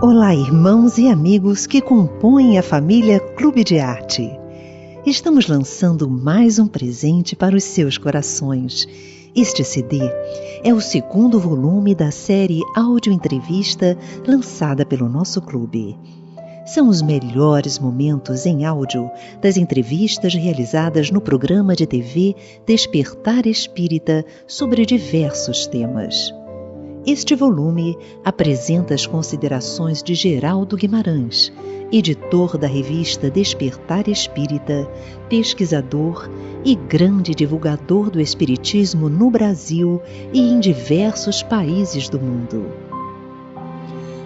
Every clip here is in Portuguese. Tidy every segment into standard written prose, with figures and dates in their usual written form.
Olá, irmãos e amigos que compõem a família Clube de Arte. Estamos lançando mais um presente para os seus corações. Este CD é o segundo volume da série Áudio Entrevista lançada pelo nosso clube. São os melhores momentos em áudio das entrevistas realizadas no programa de TV Despertar Espírita sobre diversos temas. Este volume apresenta as considerações de Geraldo Guimarães, editor da revista Despertar Espírita, pesquisador e grande divulgador do espiritismo no Brasil e em diversos países do mundo.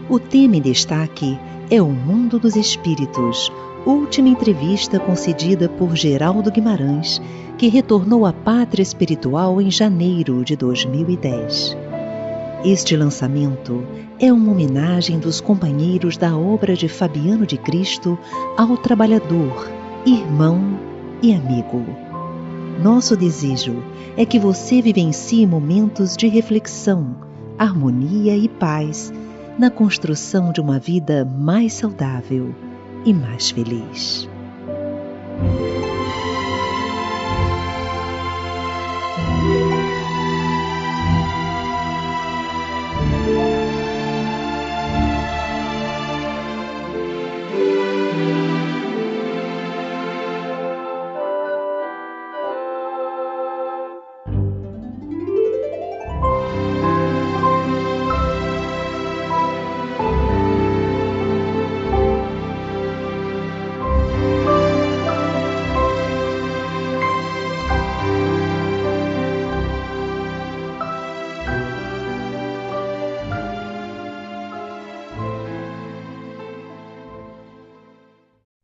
O tema em destaque é o Mundo dos Espíritos, última entrevista concedida por Geraldo Guimarães, que retornou à pátria espiritual em janeiro de 2010. Este lançamento é uma homenagem dos companheiros da obra de Fabiano de Cristo ao trabalhador, irmão e amigo. Nosso desejo é que você vivencie momentos de reflexão, harmonia e paz na construção de uma vida mais saudável e mais feliz.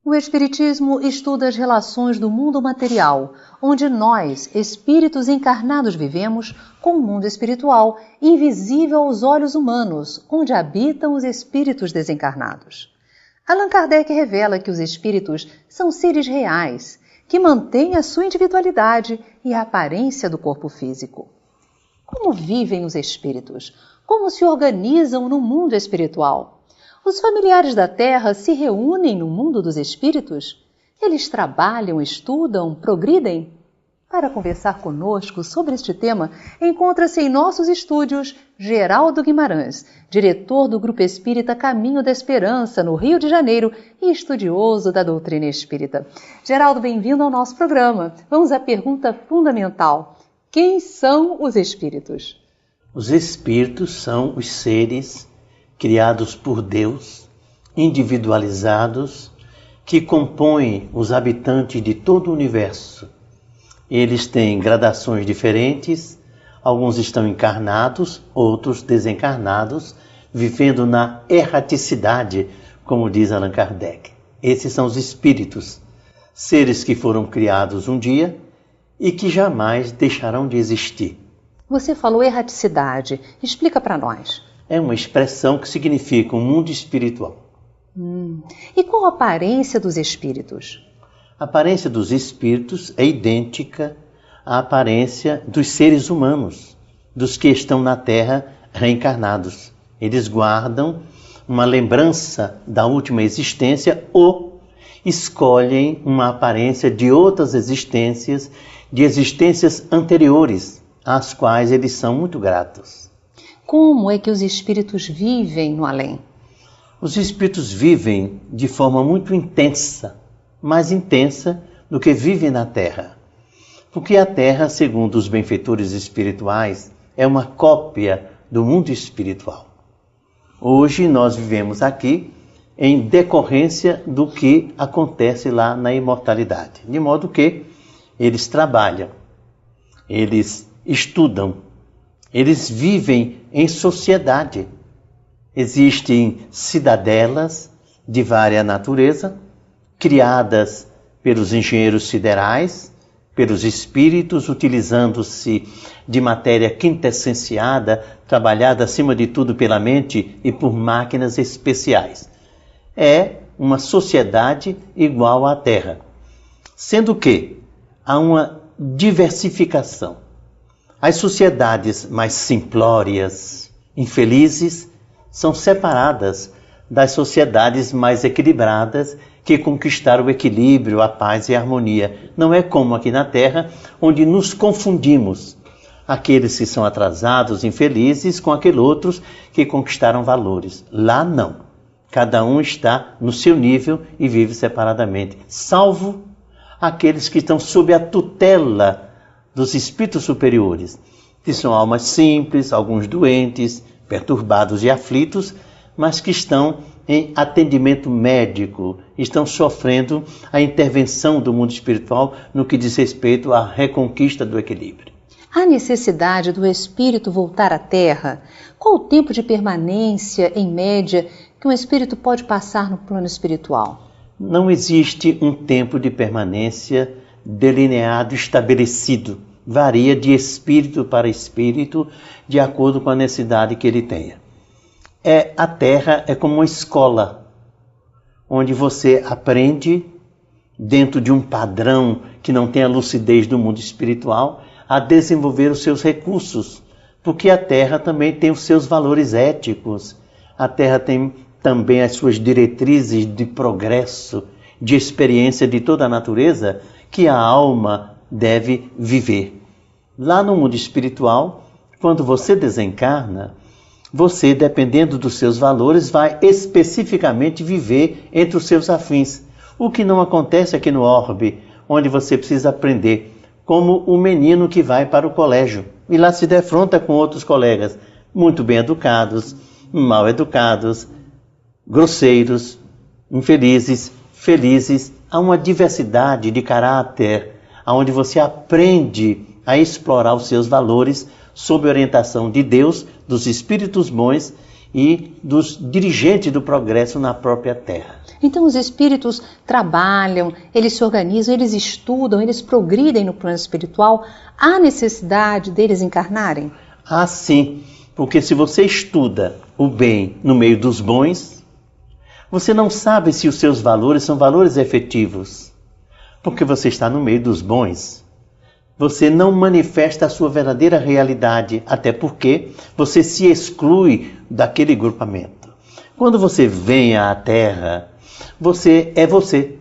O Espiritismo estuda as relações do mundo material, onde nós, espíritos encarnados, vivemos, com o mundo espiritual, invisível aos olhos humanos, onde habitam os espíritos desencarnados. Allan Kardec revela que os espíritos são seres reais, que mantêm a sua individualidade e a aparência do corpo físico. Como vivem os espíritos? Como se organizam no mundo espiritual? Os familiares da Terra se reúnem no mundo dos espíritos? Eles trabalham, estudam, progridem? Para conversar conosco sobre este tema, encontra-se em nossos estúdios Geraldo Guimarães, diretor do Grupo Espírita Caminho da Esperança, no Rio de Janeiro, e estudioso da doutrina espírita. Geraldo, bem-vindo ao nosso programa. Vamos à pergunta fundamental. Quem são os espíritos? Os espíritos são os seres criados por Deus, individualizados, que compõem os habitantes de todo o universo. Eles têm gradações diferentes, alguns estão encarnados, outros desencarnados, vivendo na erraticidade, como diz Allan Kardec. Esses são os espíritos, seres que foram criados um dia e que jamais deixarão de existir. Você falou erraticidade. Explica para nós. É uma expressão que significa um mundo espiritual. E qual a aparência dos espíritos? A aparência dos espíritos é idêntica à aparência dos seres humanos, dos que estão na Terra reencarnados. Eles guardam uma lembrança da última existência ou escolhem uma aparência de outras existências, de existências anteriores, às quais eles são muito gratos. Como é que os espíritos vivem no além? Os espíritos vivem de forma muito intensa, mais intensa do que vivem na Terra. Porque a Terra, segundo os benfeitores espirituais, é uma cópia do mundo espiritual. Hoje nós vivemos aqui em decorrência do que acontece lá na imortalidade. De modo que eles trabalham, eles estudam, eles vivem em sociedade. Existem cidadelas de vária natureza, criadas pelos engenheiros siderais, pelos espíritos, utilizando-se de matéria quintessenciada, trabalhada acima de tudo pela mente e por máquinas especiais. É uma sociedade igual à Terra. Sendo que há uma diversificação. As sociedades mais simplórias, infelizes, são separadas das sociedades mais equilibradas que conquistaram o equilíbrio, a paz e a harmonia. Não é como aqui na Terra, onde nos confundimos. Aqueles que são atrasados, infelizes, com aqueles outros que conquistaram valores. Lá não. Cada um está no seu nível e vive separadamente. Salvo aqueles que estão sob a tutela dos espíritos superiores, que são almas simples, alguns doentes, perturbados e aflitos, mas que estão em atendimento médico, estão sofrendo a intervenção do mundo espiritual no que diz respeito à reconquista do equilíbrio. Há necessidade do espírito voltar à Terra? Qual o tempo de permanência, em média, que um espírito pode passar no plano espiritual? Não existe um tempo de permanência delineado, estabelecido. Varia de espírito para espírito, de acordo com a necessidade que ele tenha. A Terra é como uma escola, onde você aprende, dentro de um padrão que não tem a lucidez do mundo espiritual, a desenvolver os seus recursos, porque a Terra também tem os seus valores éticos, a Terra tem também as suas diretrizes de progresso, de experiência de toda a natureza, que a alma deve viver. Lá no mundo espiritual, quando você desencarna, você, dependendo dos seus valores, vai especificamente viver entre os seus afins. O que não acontece aqui no orbe, onde você precisa aprender, como o menino que vai para o colégio e lá se defronta com outros colegas, muito bem educados, mal educados, grosseiros, infelizes, felizes. Há uma diversidade de caráter, onde você aprende a explorar os seus valores sob a orientação de Deus, dos espíritos bons e dos dirigentes do progresso na própria Terra. Então os espíritos trabalham, eles se organizam, eles estudam, eles progridem no plano espiritual. Há necessidade deles encarnarem? Ah, sim, porque se você estuda o bem no meio dos bons, você não sabe se os seus valores são valores efetivos, porque você está no meio dos bons. Você não manifesta a sua verdadeira realidade, até porque você se exclui daquele grupamento. Quando você vem à Terra, você é você.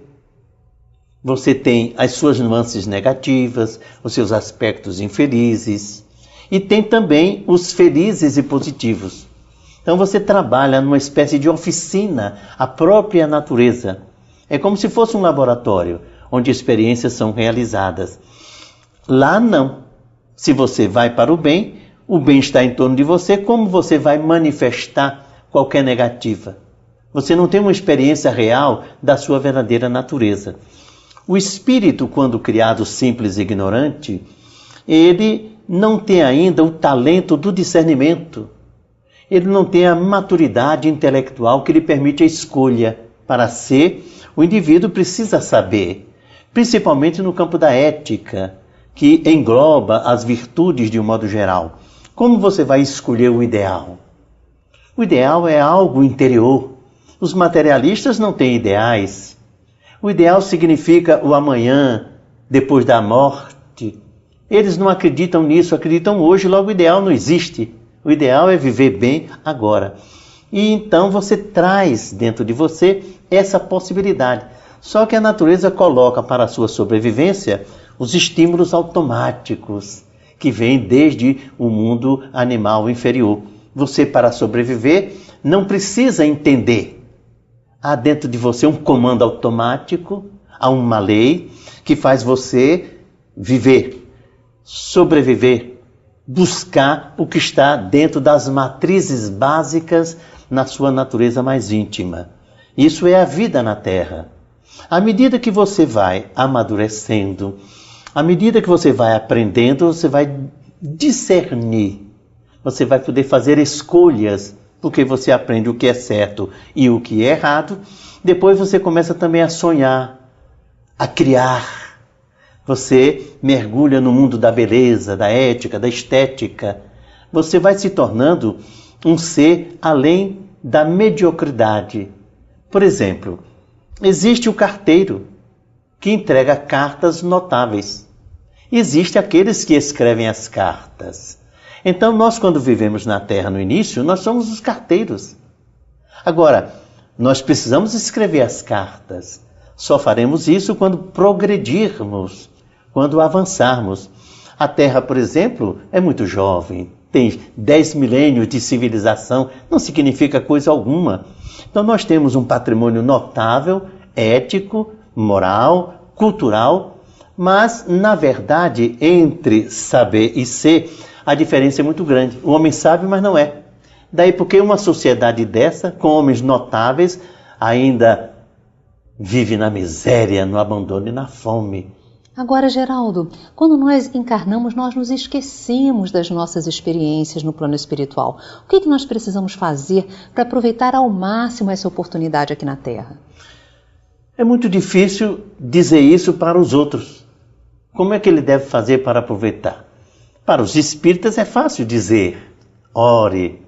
Você tem as suas nuances negativas, os seus aspectos infelizes, e tem também os felizes e positivos. Então você trabalha numa espécie de oficina, a própria natureza. É como se fosse um laboratório, onde experiências são realizadas. Lá não. Se você vai para o bem está em torno de você, como você vai manifestar qualquer negativa? Você não tem uma experiência real da sua verdadeira natureza. O espírito, quando criado simples e ignorante, ele não tem ainda o talento do discernimento. Ele não tem a maturidade intelectual que lhe permite a escolha. Para ser, o indivíduo precisa saber, principalmente no campo da ética, que engloba as virtudes de um modo geral. Como você vai escolher o ideal? O ideal é algo interior. Os materialistas não têm ideais. O ideal significa o amanhã, depois da morte. Eles não acreditam nisso, acreditam hoje, logo o ideal não existe. O ideal é viver bem agora. E então você traz dentro de você essa possibilidade. Só que a natureza coloca para a sua sobrevivência os estímulos automáticos que vêm desde o mundo animal inferior. Você, para sobreviver, não precisa entender. Há dentro de você um comando automático, há uma lei que faz você viver, sobreviver, buscar o que está dentro das matrizes básicas na sua natureza mais íntima. Isso é a vida na Terra. À medida que você vai amadurecendo, à medida que você vai aprendendo, você vai discernir. Você vai poder fazer escolhas, porque você aprende o que é certo e o que é errado. Depois você começa também a sonhar, a criar. Você mergulha no mundo da beleza, da ética, da estética. Você vai se tornando um ser além da mediocridade. Por exemplo, Existe o carteiro, que entrega cartas notáveis. Existem aqueles que escrevem as cartas. Então, nós, quando vivemos na Terra no início, nós somos os carteiros. Agora, nós precisamos escrever as cartas. Só faremos isso quando progredirmos, quando avançarmos. A Terra, por exemplo, é muito jovem. Tem 10 milênios de civilização, não significa coisa alguma. Então nós temos um patrimônio notável, ético, moral, cultural, mas na verdade entre saber e ser, a diferença é muito grande. O homem sabe, mas não é. Daí porque uma sociedade dessa, com homens notáveis, ainda vive na miséria, no abandono e na fome. Agora, Geraldo, quando nós encarnamos, nós nos esquecemos das nossas experiências no plano espiritual. O que nós precisamos fazer para aproveitar ao máximo essa oportunidade aqui na Terra? É muito difícil dizer isso para os outros. Como é que ele deve fazer para aproveitar? Para os espíritas é fácil dizer: ore,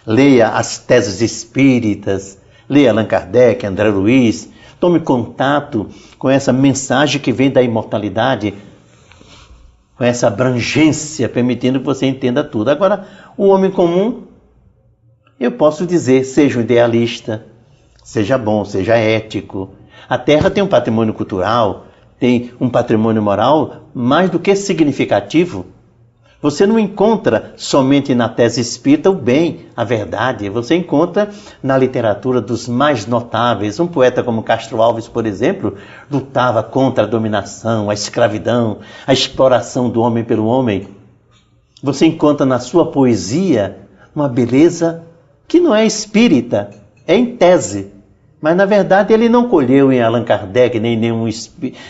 leia as teses espíritas, leia Allan Kardec, André Luiz, tome contato com essa mensagem que vem da imortalidade, com essa abrangência, permitindo que você entenda tudo. Agora, o homem comum, eu posso dizer, seja um idealista, seja bom, seja ético. A Terra tem um patrimônio cultural, tem um patrimônio moral mais do que significativo. Você não encontra somente na tese espírita o bem, a verdade. Você encontra na literatura dos mais notáveis. Um poeta como Castro Alves, por exemplo, lutava contra a dominação, a escravidão, a exploração do homem pelo homem. Você encontra na sua poesia uma beleza que não é espírita, é em tese. Mas, na verdade, ele não colheu em Allan Kardec nem nenhum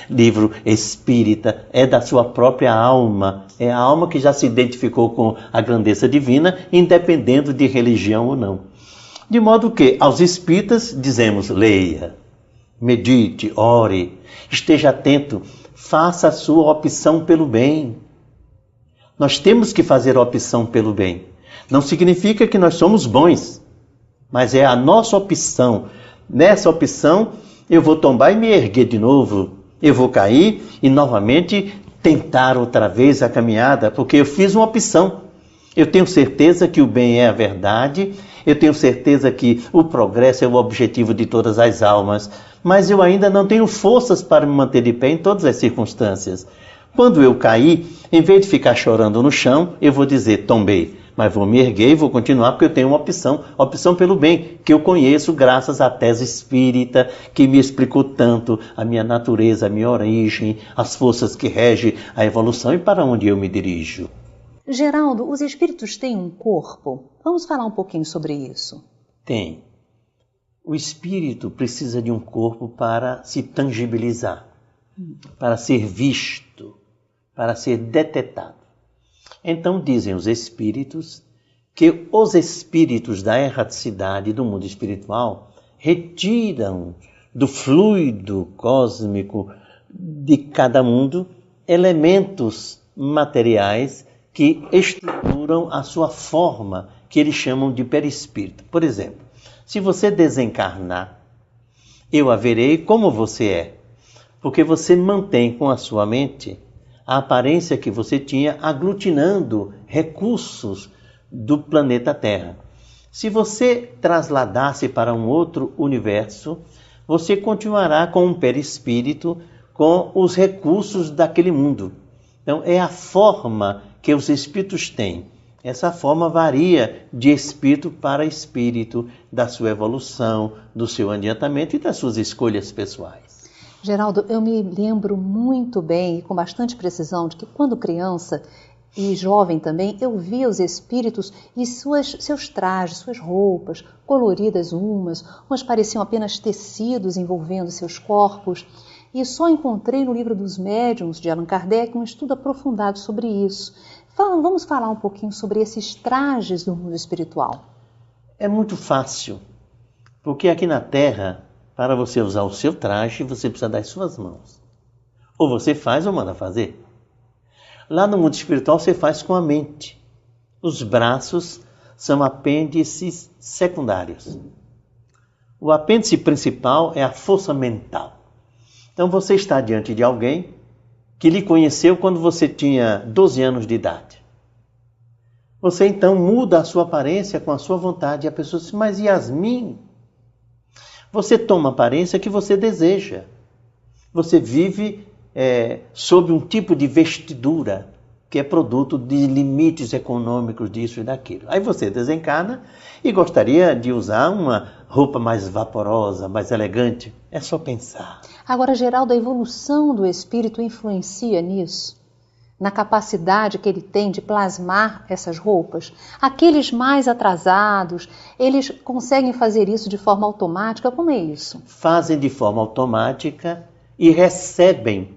livro espírita. É da sua própria alma. É a alma que já se identificou com a grandeza divina, independendo de religião ou não. De modo que, aos espíritas, dizemos: leia, medite, ore, esteja atento, faça a sua opção pelo bem. Nós temos que fazer a opção pelo bem. Não significa que nós somos bons, mas é a nossa opção. Nessa opção, eu vou tombar e me erguer de novo. Eu vou cair e novamente tentar outra vez a caminhada, porque eu fiz uma opção. Eu tenho certeza que o bem é a verdade, eu tenho certeza que o progresso é o objetivo de todas as almas, mas eu ainda não tenho forças para me manter de pé em todas as circunstâncias. Quando eu cair, em vez de ficar chorando no chão, eu vou dizer: tombei. Mas vou me erguer e vou continuar, porque eu tenho uma opção pelo bem, que eu conheço graças à tese espírita, que me explicou tanto a minha natureza, a minha origem, as forças que regem a evolução e para onde eu me dirijo. Geraldo, os espíritos têm um corpo? Vamos falar um pouquinho sobre isso. Tem. O espírito precisa de um corpo para se tangibilizar, para ser visto, para ser detetado. Então dizem os espíritos que os espíritos da erraticidade do mundo espiritual retiram do fluido cósmico de cada mundo elementos materiais que estruturam a sua forma, que eles chamam de perispírito. Por exemplo, se você desencarnar, eu a verei como você é, porque você mantém com a sua mente a aparência que você tinha aglutinando recursos do planeta Terra. Se você trasladasse para um outro universo, você continuará com um perispírito, com os recursos daquele mundo. Então, é a forma que os espíritos têm. Essa forma varia de espírito para espírito, da sua evolução, do seu adiantamento e das suas escolhas pessoais. Geraldo, eu me lembro muito bem e com bastante precisão de que quando criança e jovem também, eu via os espíritos e seus trajes, suas roupas, coloridas umas pareciam apenas tecidos envolvendo seus corpos. E só encontrei no livro dos médiuns de Allan Kardec um estudo aprofundado sobre isso. Vamos falar um pouquinho sobre esses trajes do mundo espiritual. É muito fácil, porque aqui na Terra, para você usar o seu traje, você precisa das suas mãos. Ou você faz ou manda fazer. Lá no mundo espiritual você faz com a mente. Os braços são apêndices secundários. O apêndice principal é a força mental. Então você está diante de alguém que lhe conheceu quando você tinha 12 anos de idade. Você então muda a sua aparência com a sua vontade. E a pessoa diz, mas Yasmin, você toma a aparência que você deseja. Você vive sob um tipo de vestidura que é produto de limites econômicos disso e daquilo. Aí você desencarna e gostaria de usar uma roupa mais vaporosa, mais elegante. É só pensar. Agora, Geraldo, a evolução do espírito influencia nisso? Na capacidade que ele tem de plasmar essas roupas? Aqueles mais atrasados, eles conseguem fazer isso de forma automática? Como é isso? Fazem de forma automática e recebem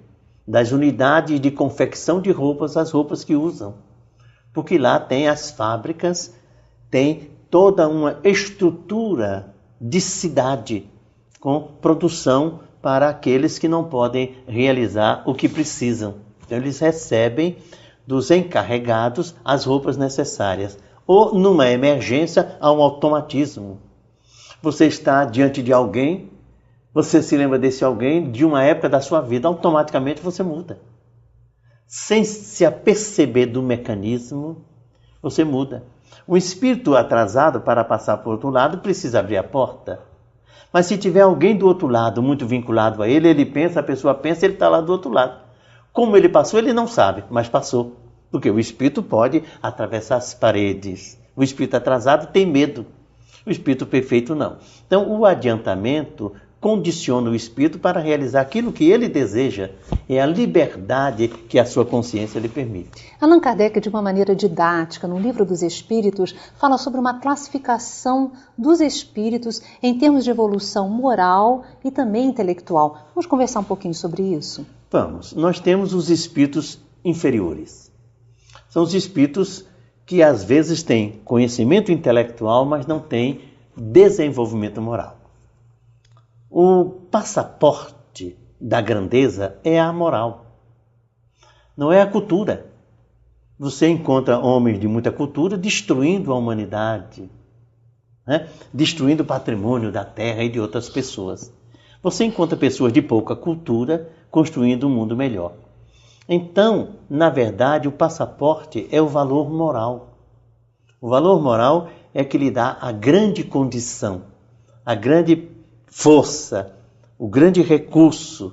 das unidades de confecção de roupas as roupas que usam. Porque lá tem as fábricas, tem toda uma estrutura de cidade com produção para aqueles que não podem realizar o que precisam. Então eles recebem dos encarregados as roupas necessárias. Ou numa emergência há um automatismo. Você está diante de alguém, você se lembra desse alguém de uma época da sua vida, automaticamente você muda. Sem se aperceber do mecanismo, você muda. O espírito atrasado para passar para o outro lado precisa abrir a porta. Mas se tiver alguém do outro lado muito vinculado a ele, ele pensa, a pessoa pensa, ele está lá do outro lado. Como ele passou, ele não sabe, mas passou. Porque o espírito pode atravessar as paredes. O espírito atrasado tem medo. O espírito perfeito não. Então o adiantamento condiciona o espírito para realizar aquilo que ele deseja. É a liberdade que a sua consciência lhe permite. Allan Kardec, de uma maneira didática, no Livro dos Espíritos, fala sobre uma classificação dos espíritos em termos de evolução moral e também intelectual. Vamos conversar um pouquinho sobre isso? Vamos. Nós temos os espíritos inferiores. São os espíritos que às vezes têm conhecimento intelectual, mas não têm desenvolvimento moral. O passaporte da grandeza é a moral, não é a cultura. Você encontra homens de muita cultura destruindo a humanidade, né? Destruindo o patrimônio da terra e de outras pessoas. Você encontra pessoas de pouca cultura construindo um mundo melhor. Então, na verdade, o passaporte é o valor moral. O valor moral é que lhe dá a grande condição, a grande força, o grande recurso.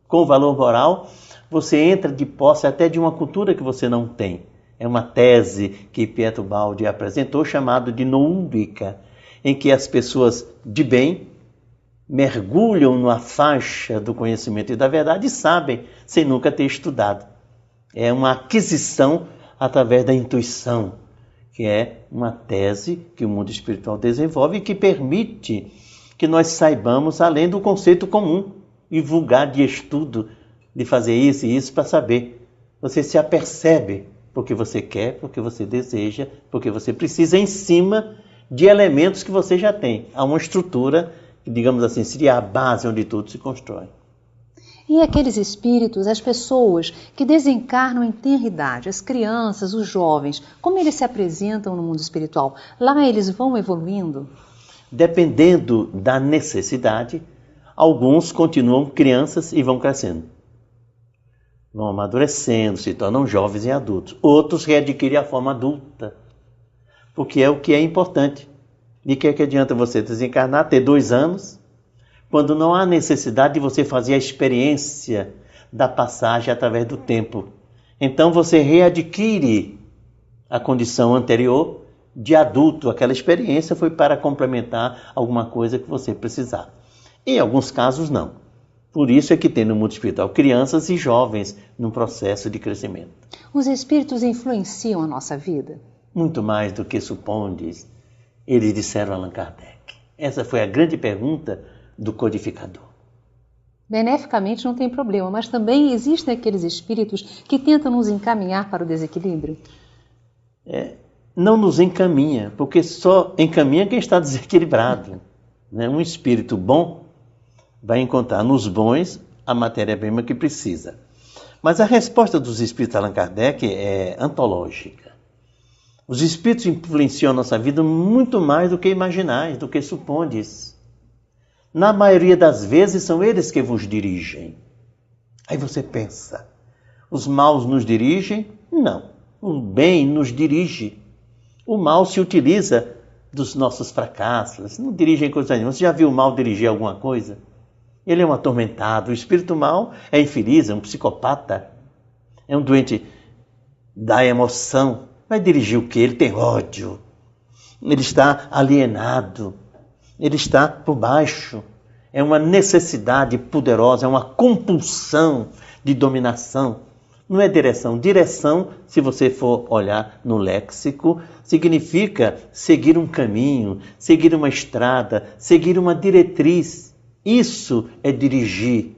Com o valor moral, você entra de posse até de uma cultura que você não tem. É uma tese que Pietro Baldi apresentou, chamado de noúmbrica, em que as pessoas de bem mergulham na faixa do conhecimento e da verdade e sabem, sem nunca ter estudado. É uma aquisição através da intuição, que é uma tese que o mundo espiritual desenvolve e que permite que nós saibamos além do conceito comum e vulgar de estudo, de fazer isso e isso para saber. Você se apercebe porque você quer, porque você deseja, porque você precisa em cima de elementos que você já tem. Há uma estrutura que, digamos assim, seria a base onde tudo se constrói. E aqueles espíritos, as pessoas que desencarnam em tenra idade, as crianças, os jovens, como eles se apresentam no mundo espiritual? Lá eles vão evoluindo? Dependendo da necessidade, alguns continuam crianças e vão crescendo. Vão amadurecendo, se tornam jovens e adultos. Outros readquirem a forma adulta, porque é o que é importante. De que adianta você desencarnar, ter 2 anos, quando não há necessidade de você fazer a experiência da passagem através do tempo. Então você readquire a condição anterior de adulto. Aquela experiência foi para complementar alguma coisa que você precisava. Em alguns casos, não. Por isso é que tem no mundo espiritual crianças e jovens num processo de crescimento. Os espíritos influenciam a nossa vida? Muito mais do que supondes, eles disseram a Allan Kardec. Essa foi a grande pergunta do codificador. Beneficamente não tem problema, mas também existem aqueles espíritos que tentam nos encaminhar para o desequilíbrio? Não nos encaminha, porque só encaminha quem está desequilibrado. Um espírito bom vai encontrar nos bons a matéria-prima que precisa. Mas a resposta dos espíritos Allan Kardec é antológica. Os espíritos influenciam a nossa vida muito mais do que imaginais, do que supondes. Na maioria das vezes são eles que vos dirigem. Aí você pensa, os maus nos dirigem? Não, o bem nos dirige. O mal se utiliza dos nossos fracassos, não dirigem coisa nenhuma. Você já viu o mal dirigir alguma coisa? Ele é um atormentado, o espírito mal é infeliz, é um psicopata, é um doente da emoção. Vai dirigir o quê? Ele tem ódio, ele está alienado, ele está por baixo. É uma necessidade poderosa, é uma compulsão de dominação. Não é direção. Direção, se você for olhar no léxico, significa seguir um caminho, seguir uma estrada, seguir uma diretriz. Isso é dirigir.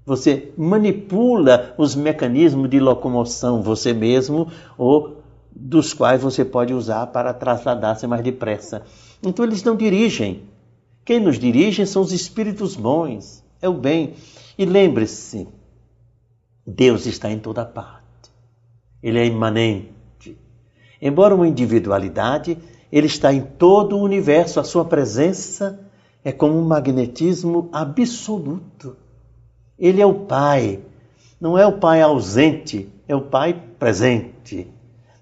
Você manipula os mecanismos de locomoção, você mesmo, ou dos quais você pode usar para trasladar-se mais depressa. Então eles não dirigem. Quem nos dirige são os espíritos bons, é o bem. E lembre-se, Deus está em toda parte. Ele é imanente. Embora uma individualidade, Ele está em todo o universo. A sua presença é como um magnetismo absoluto. Ele é o Pai. Não é o Pai ausente, é o Pai presente.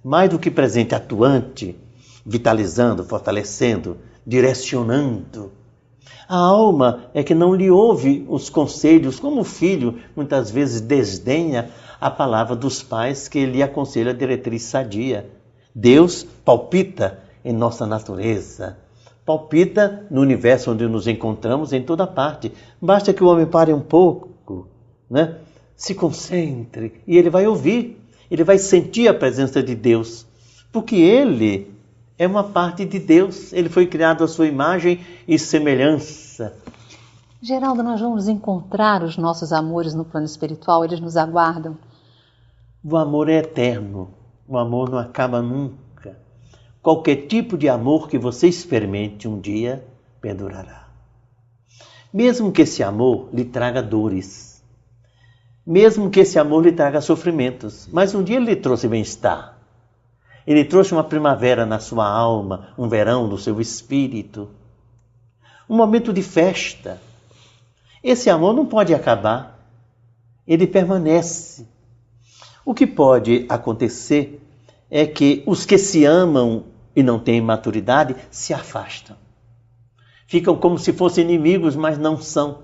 Mais do que presente, atuante, vitalizando, fortalecendo, direcionando. A alma é que não lhe ouve os conselhos, como o filho muitas vezes desdenha a palavra dos pais que lhe aconselha a diretriz sadia. Deus palpita em nossa natureza, palpita no universo onde nos encontramos, em toda parte. Basta que o homem pare um pouco, né? Se concentre e ele vai ouvir, ele vai sentir a presença de Deus, porque ele é uma parte de Deus, ele foi criado à sua imagem e semelhança. Geraldo, nós vamos encontrar os nossos amores no plano espiritual, eles nos aguardam? O amor é eterno, o amor não acaba nunca. Qualquer tipo de amor que você experimente um dia perdurará. Mesmo que esse amor lhe traga dores, mesmo que esse amor lhe traga sofrimentos, mas um dia ele lhe trouxe bem-estar. Ele trouxe uma primavera na sua alma, um verão no seu espírito, um momento de festa. Esse amor não pode acabar, ele permanece. O que pode acontecer é que os que se amam e não têm maturidade se afastam. Ficam como se fossem inimigos, mas não são.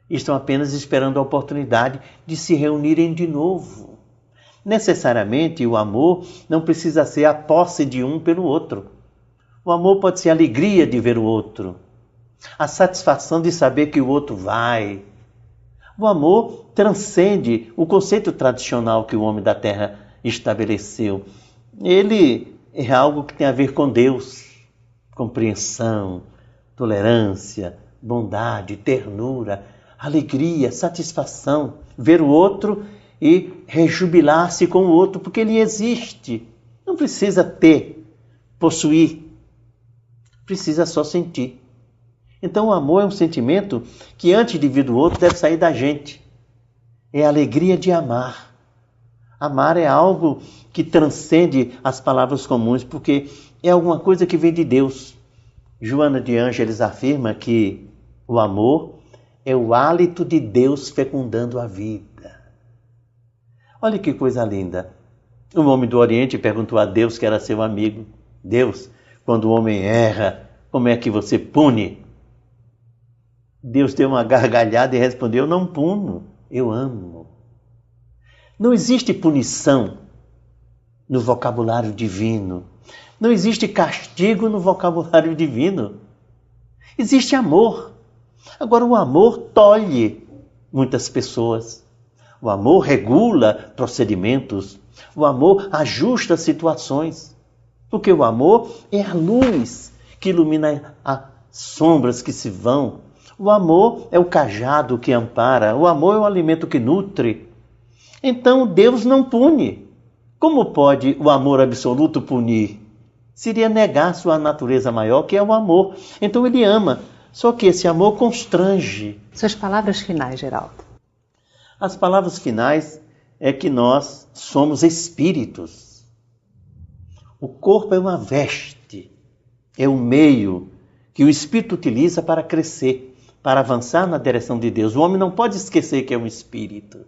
Estão apenas esperando a oportunidade de se reunirem de novo. Necessariamente, o amor não precisa ser a posse de um pelo outro. O amor pode ser a alegria de ver o outro, a satisfação de saber que o outro vai. O amor transcende o conceito tradicional que o homem da terra estabeleceu. Ele é algo que tem a ver com Deus, compreensão, tolerância, bondade, ternura, alegria, satisfação, ver o outro e rejubilar-se com o outro, porque ele existe. Não precisa ter, possuir, precisa só sentir. Então o amor é um sentimento que antes de vir do outro deve sair da gente. É a alegria de amar. Amar é algo que transcende as palavras comuns, porque é alguma coisa que vem de Deus. Joana de Ângeles afirma que o amor é o hálito de Deus fecundando a vida. Olha que coisa linda. Um homem do Oriente perguntou a Deus, que era seu amigo: Deus, quando o homem erra, como é que você pune? Deus deu uma gargalhada e respondeu: não puno, eu amo. Não existe punição no vocabulário divino. Não existe castigo no vocabulário divino. Existe amor. Agora, o amor tolhe muitas pessoas. O amor regula procedimentos. O amor ajusta situações. Porque o amor é a luz que ilumina as sombras que se vão. O amor é o cajado que ampara. O amor é o alimento que nutre. Então Deus não pune. Como pode o amor absoluto punir? Seria negar sua natureza maior, que é o amor. Então ele ama. Só que esse amor constrange. Suas palavras finais, Geraldo. As palavras finais é que nós somos espíritos. O corpo é uma veste, é um meio que o espírito utiliza para crescer. para avançar na direção de Deus. O homem não pode esquecer que é um espírito,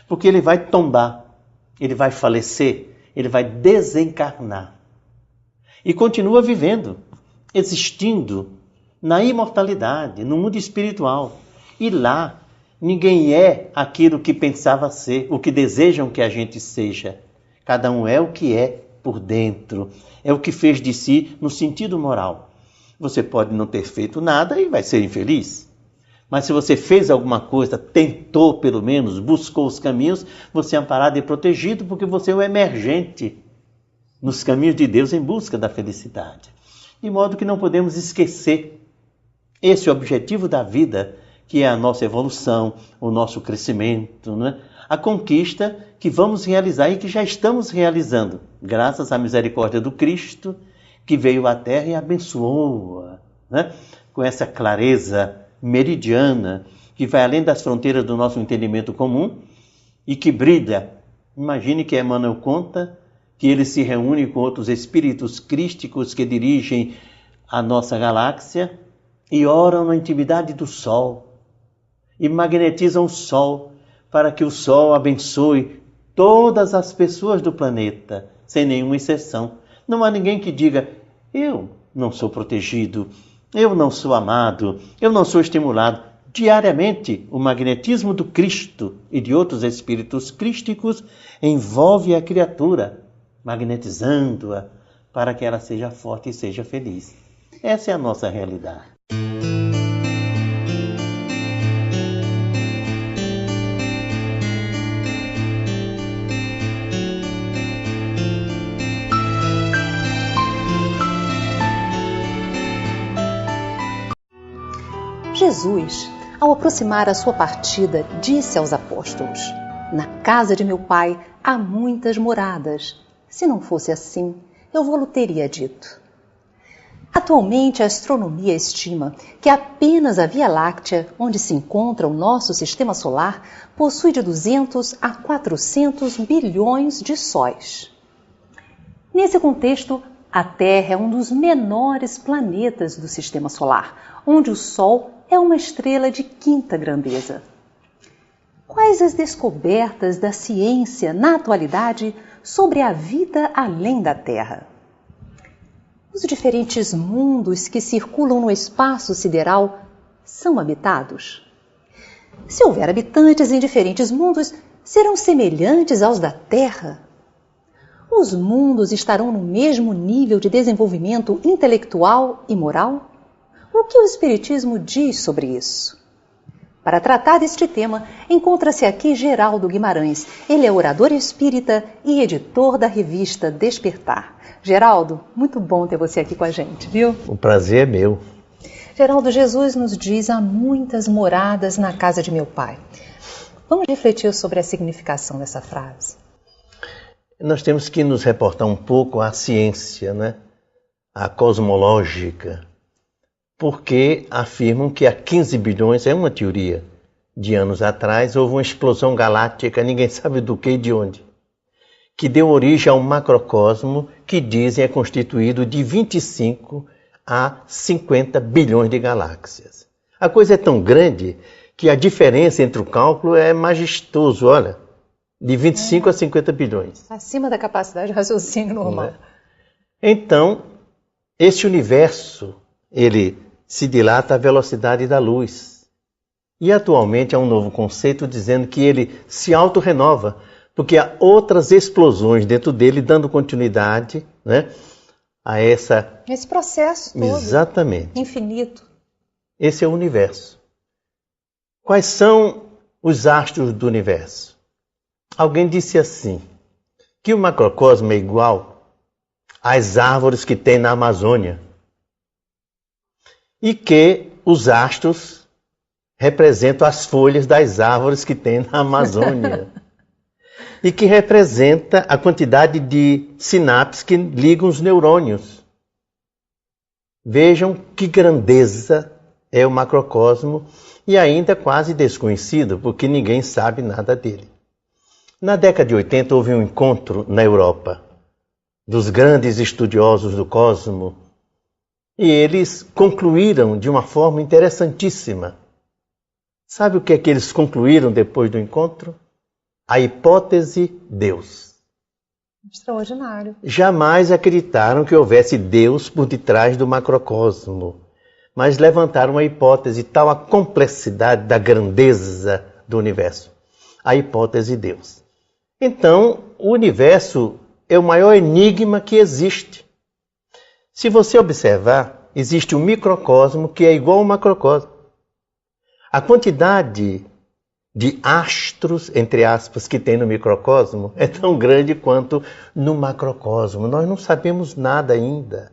porque ele vai tombar, ele vai falecer, ele vai desencarnar. E continua vivendo, existindo na imortalidade, no mundo espiritual. E lá, ninguém é aquilo que pensava ser, o que desejam que a gente seja. Cada um é o que é por dentro, é o que fez de si no sentido moral. Você pode não ter feito nada e vai ser infeliz. Mas se você fez alguma coisa, tentou pelo menos, buscou os caminhos, você é amparado e protegido porque você é o emergente nos caminhos de Deus em busca da felicidade. De modo que não podemos esquecer esse objetivo da vida, que é a nossa evolução, o nosso crescimento, né? A conquista que vamos realizar e que já estamos realizando, graças à misericórdia do Cristo, que veio à Terra e abençoou-a, né? Com essa clareza meridiana, que vai além das fronteiras do nosso entendimento comum e que brilha. Imagine que Emmanuel conta que ele se reúne com outros espíritos crísticos que dirigem a nossa galáxia e oram na intimidade do Sol e magnetizam o Sol para que o Sol abençoe todas as pessoas do planeta, sem nenhuma exceção. Não há ninguém que diga, eu não sou protegido, eu não sou amado, eu não sou estimulado. Diariamente, o magnetismo do Cristo e de outros espíritos crísticos envolve a criatura, magnetizando-a para que ela seja forte e seja feliz. Essa é a nossa realidade. Jesus, ao aproximar a sua partida, disse aos apóstolos: na casa de meu Pai há muitas moradas. Se não fosse assim, eu vou-lhe teria dito. Atualmente, a astronomia estima que apenas a Via Láctea, onde se encontra o nosso sistema solar, possui de 200 a 400 bilhões de sóis. Nesse contexto, a Terra é um dos menores planetas do sistema solar, onde o Sol é uma estrela de quinta grandeza. Quais as descobertas da ciência na atualidade sobre a vida além da Terra? Os diferentes mundos que circulam no espaço sideral são habitados? Se houver habitantes em diferentes mundos, serão semelhantes aos da Terra? Os mundos estarão no mesmo nível de desenvolvimento intelectual e moral? O que o Espiritismo diz sobre isso? Para tratar deste tema, encontra-se aqui Geraldo Guimarães. Ele é orador espírita e editor da revista Despertar. Geraldo, muito bom ter você aqui com a gente, viu? O prazer é meu. Geraldo, Jesus nos diz: há muitas moradas na casa de meu Pai. Vamos refletir sobre a significação dessa frase. Nós temos que nos reportar um pouco à ciência, né? À cosmológica, porque afirmam que há 15 bilhões, é uma teoria, de anos atrás, houve uma explosão galáctica, ninguém sabe do que e de onde, que deu origem a um macrocosmo que dizem é constituído de 25 a 50 bilhões de galáxias. A coisa é tão grande que a diferença entre o cálculo é majestoso, olha, de 25 a 50 bilhões. Acima da capacidade de raciocínio normal. Então, esse universo, ele se dilata à velocidade da luz. E atualmente há um novo conceito dizendo que ele se autorrenova, porque há outras explosões dentro dele dando continuidade, né, a esse processo todo. Exatamente. Infinito. Esse é o universo. Quais são os astros do universo? Alguém disse assim, que o macrocosmo é igual às árvores que tem na Amazônia e que os astros representam as folhas das árvores que tem na Amazônia e que representa a quantidade de sinapses que ligam os neurônios. Vejam que grandeza é o macrocosmo e ainda quase desconhecido, porque ninguém sabe nada dele. Na década de 80 houve um encontro na Europa dos grandes estudiosos do cosmo E eles concluíram de uma forma interessantíssima. Sabe o que é que eles concluíram depois do encontro? A hipótese Deus. Extraordinário. Jamais acreditaram que houvesse Deus por detrás do macrocosmo, mas levantaram a hipótese, tal a complexidade da grandeza do universo. A hipótese Deus. Então, o universo é o maior enigma que existe. Se você observar, existe um microcosmo que é igual ao macrocosmo. A quantidade de astros, entre aspas, que tem no microcosmo é tão grande quanto no macrocosmo. Nós não sabemos nada ainda.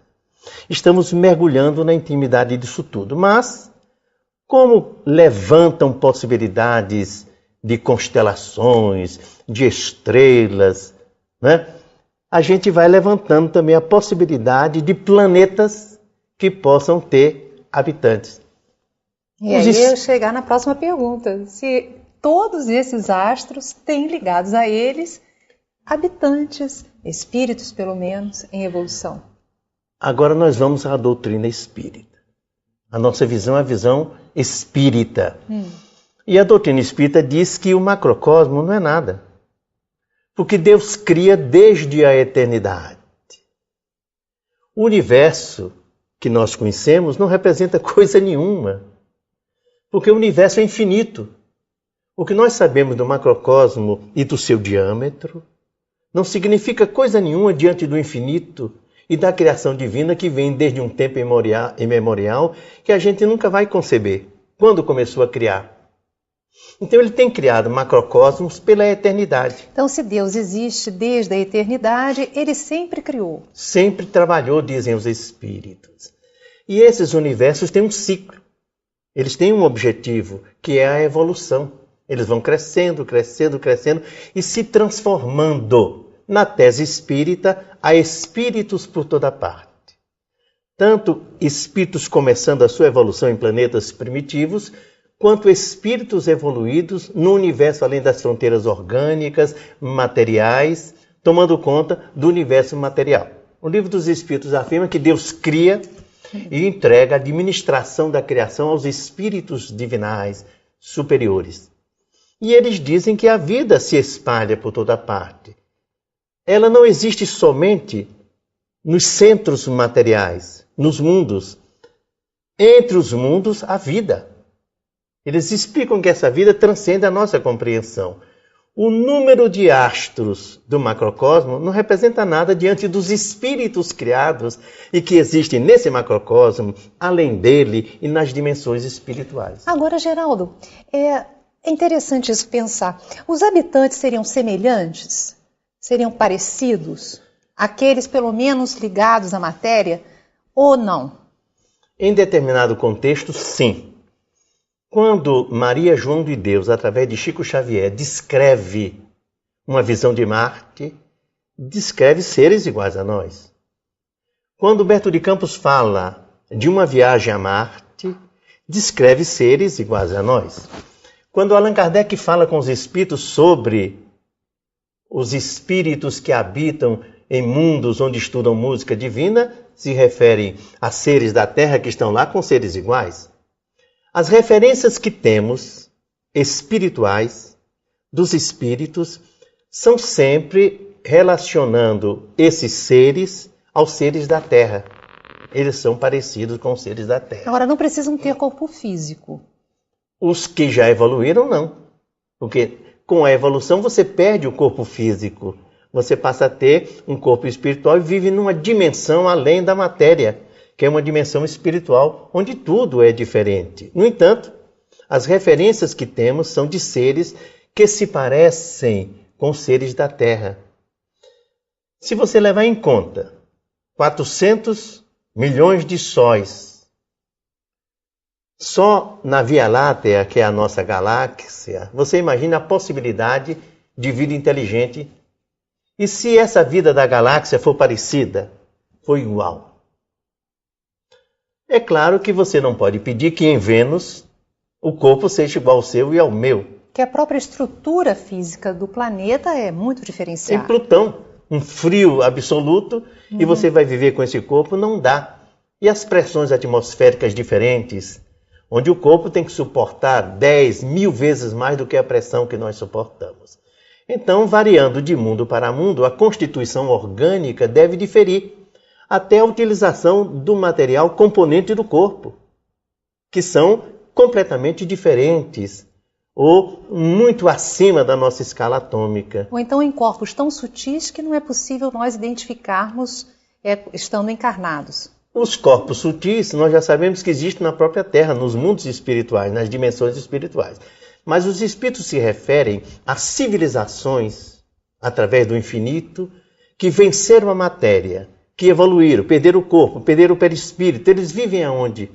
Estamos mergulhando na intimidade disso tudo. Mas, como levantam possibilidades de constelações, de estrelas, né? A gente vai levantando também a possibilidade de planetas que possam ter habitantes. E aí eu chegar na próxima pergunta. Se todos esses astros têm ligados a eles habitantes, espíritos pelo menos, em evolução. Agora nós vamos à doutrina espírita. A nossa visão é a visão espírita. E a doutrina espírita diz que o macrocosmo não é nada. Porque Deus cria desde a eternidade. O universo que nós conhecemos não representa coisa nenhuma. Porque o universo é infinito. O que nós sabemos do macrocosmo e do seu diâmetro não significa coisa nenhuma diante do infinito e da criação divina que vem desde um tempo imemorial que a gente nunca vai conceber. Quando começou a criar? Então ele tem criado macrocosmos pela eternidade. Então, se Deus existe desde a eternidade, ele sempre criou. Sempre trabalhou, dizem os espíritos. E esses universos têm um ciclo. Eles têm um objetivo, que é a evolução. Eles vão crescendo, crescendo, crescendo e se transformando. Na tese espírita, há espíritos por toda parte. Tanto espíritos começando a sua evolução em planetas primitivos, quanto espíritos evoluídos no universo além das fronteiras orgânicas, materiais, tomando conta do universo material. O Livro dos Espíritos afirma que Deus cria e entrega a administração da criação aos espíritos divinais superiores. E eles dizem que a vida se espalha por toda parte. Ela não existe somente nos centros materiais, nos mundos. Entre os mundos, há vida. Eles explicam que essa vida transcende a nossa compreensão. O número de astros do macrocosmo não representa nada diante dos espíritos criados e que existem nesse macrocosmo, além dele e nas dimensões espirituais. Agora, Geraldo, é interessante isso pensar. Os habitantes seriam semelhantes? Seriam parecidos? Aqueles, pelo menos, ligados à matéria? Ou não? Em determinado contexto, sim. Quando Maria João de Deus, através de Chico Xavier, descreve uma visão de Marte, descreve seres iguais a nós. Quando Humberto de Campos fala de uma viagem a Marte, descreve seres iguais a nós. Quando Allan Kardec fala com os espíritos sobre os espíritos que habitam em mundos onde estudam música divina, se referem a seres da Terra que estão lá com seres iguais. As referências que temos, espirituais, dos espíritos, são sempre relacionando esses seres aos seres da Terra. Eles são parecidos com os seres da Terra. Agora, não precisam ter corpo físico. Os que já evoluíram, não. Porque com a evolução você perde o corpo físico. Você passa a ter um corpo espiritual e vive numa dimensão além da matéria, que é uma dimensão espiritual, onde tudo é diferente. No entanto, as referências que temos são de seres que se parecem com os seres da Terra. Se você levar em conta 400 milhões de sóis, só na Via Láctea, que é a nossa galáxia, você imagina a possibilidade de vida inteligente. E se essa vida da galáxia for parecida, for igual? É claro que você não pode pedir que em Vênus o corpo seja igual ao seu e ao meu. Que a própria estrutura física do planeta é muito diferenciada. Em Plutão, um frio absoluto, e você vai viver com esse corpo, não dá. E as pressões atmosféricas diferentes, onde o corpo tem que suportar 10.000 vezes mais do que a pressão que nós suportamos. Então, variando de mundo para mundo, a constituição orgânica deve diferir, até a utilização do material componente do corpo, que são completamente diferentes ou muito acima da nossa escala atômica. Ou então em corpos tão sutis que não é possível nós identificarmos estando encarnados. Os corpos sutis, nós já sabemos que existem na própria Terra, nos mundos espirituais, nas dimensões espirituais. Mas os espíritos se referem a civilizações, através do infinito, que venceram a matéria, que evoluíram, perderam o corpo, perderam o perispírito. Eles vivem aonde?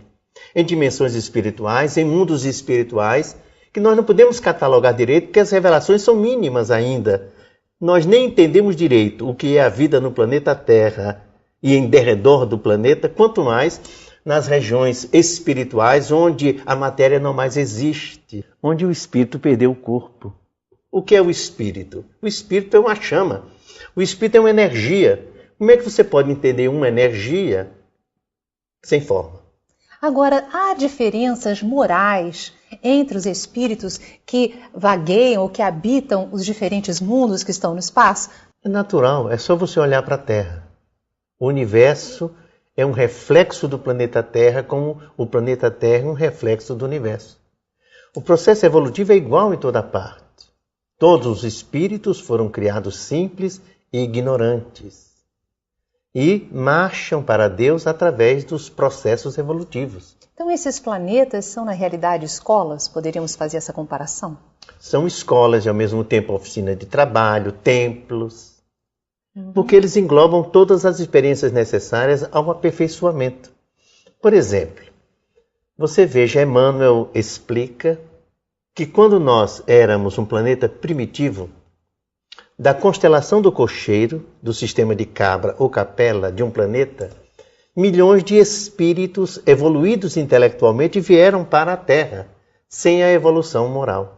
Em dimensões espirituais, em mundos espirituais, que nós não podemos catalogar direito, porque as revelações são mínimas ainda. Nós nem entendemos direito o que é a vida no planeta Terra e em derredor do planeta, quanto mais nas regiões espirituais, onde a matéria não mais existe, onde o espírito perdeu o corpo. O que é o espírito? O espírito é uma chama. O espírito é uma energia. Como é que você pode entender uma energia sem forma? Agora, há diferenças morais entre os espíritos que vagueiam ou que habitam os diferentes mundos que estão no espaço? É natural, é só você olhar para a Terra. O universo é um reflexo do planeta Terra, como o planeta Terra é um reflexo do universo. O processo evolutivo é igual em toda parte. Todos os espíritos foram criados simples e ignorantes e marcham para Deus através dos processos evolutivos. Então esses planetas são na realidade escolas? Poderíamos fazer essa comparação? São escolas e ao mesmo tempo oficina de trabalho, templos, porque eles englobam todas as experiências necessárias ao aperfeiçoamento. Por exemplo, você veja, Emmanuel explica que quando nós éramos um planeta primitivo, da constelação do Cocheiro, do sistema de Cabra ou Capela de um planeta, milhões de espíritos evoluídos intelectualmente vieram para a Terra, sem a evolução moral,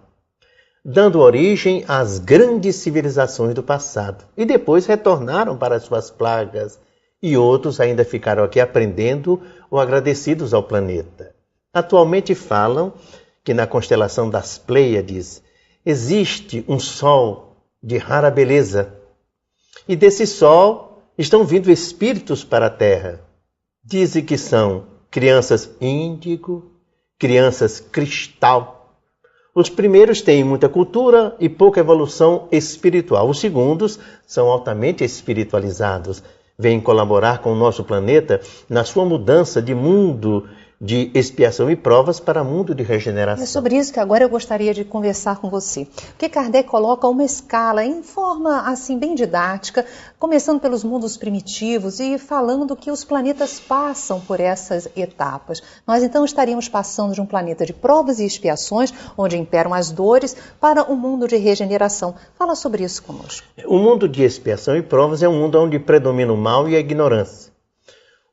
dando origem às grandes civilizações do passado. E depois retornaram para suas plagas, e outros ainda ficaram aqui aprendendo ou agradecidos ao planeta. Atualmente falam que na constelação das Pleiades existe um sol de rara beleza, e desse sol estão vindo espíritos para a Terra. Dizem que são crianças índigo, crianças cristal. Os primeiros têm muita cultura e pouca evolução espiritual. Os segundos são altamente espiritualizados. Vêm colaborar com o nosso planeta na sua mudança de mundo de expiação e provas para mundo de regeneração. É sobre isso que agora eu gostaria de conversar com você. Porque Kardec coloca uma escala em forma assim bem didática, começando pelos mundos primitivos e falando que os planetas passam por essas etapas. Nós então estaríamos passando de um planeta de provas e expiações, onde imperam as dores, para um mundo de regeneração. Fala sobre isso conosco. O mundo de expiação e provas é um mundo onde predomina o mal e a ignorância.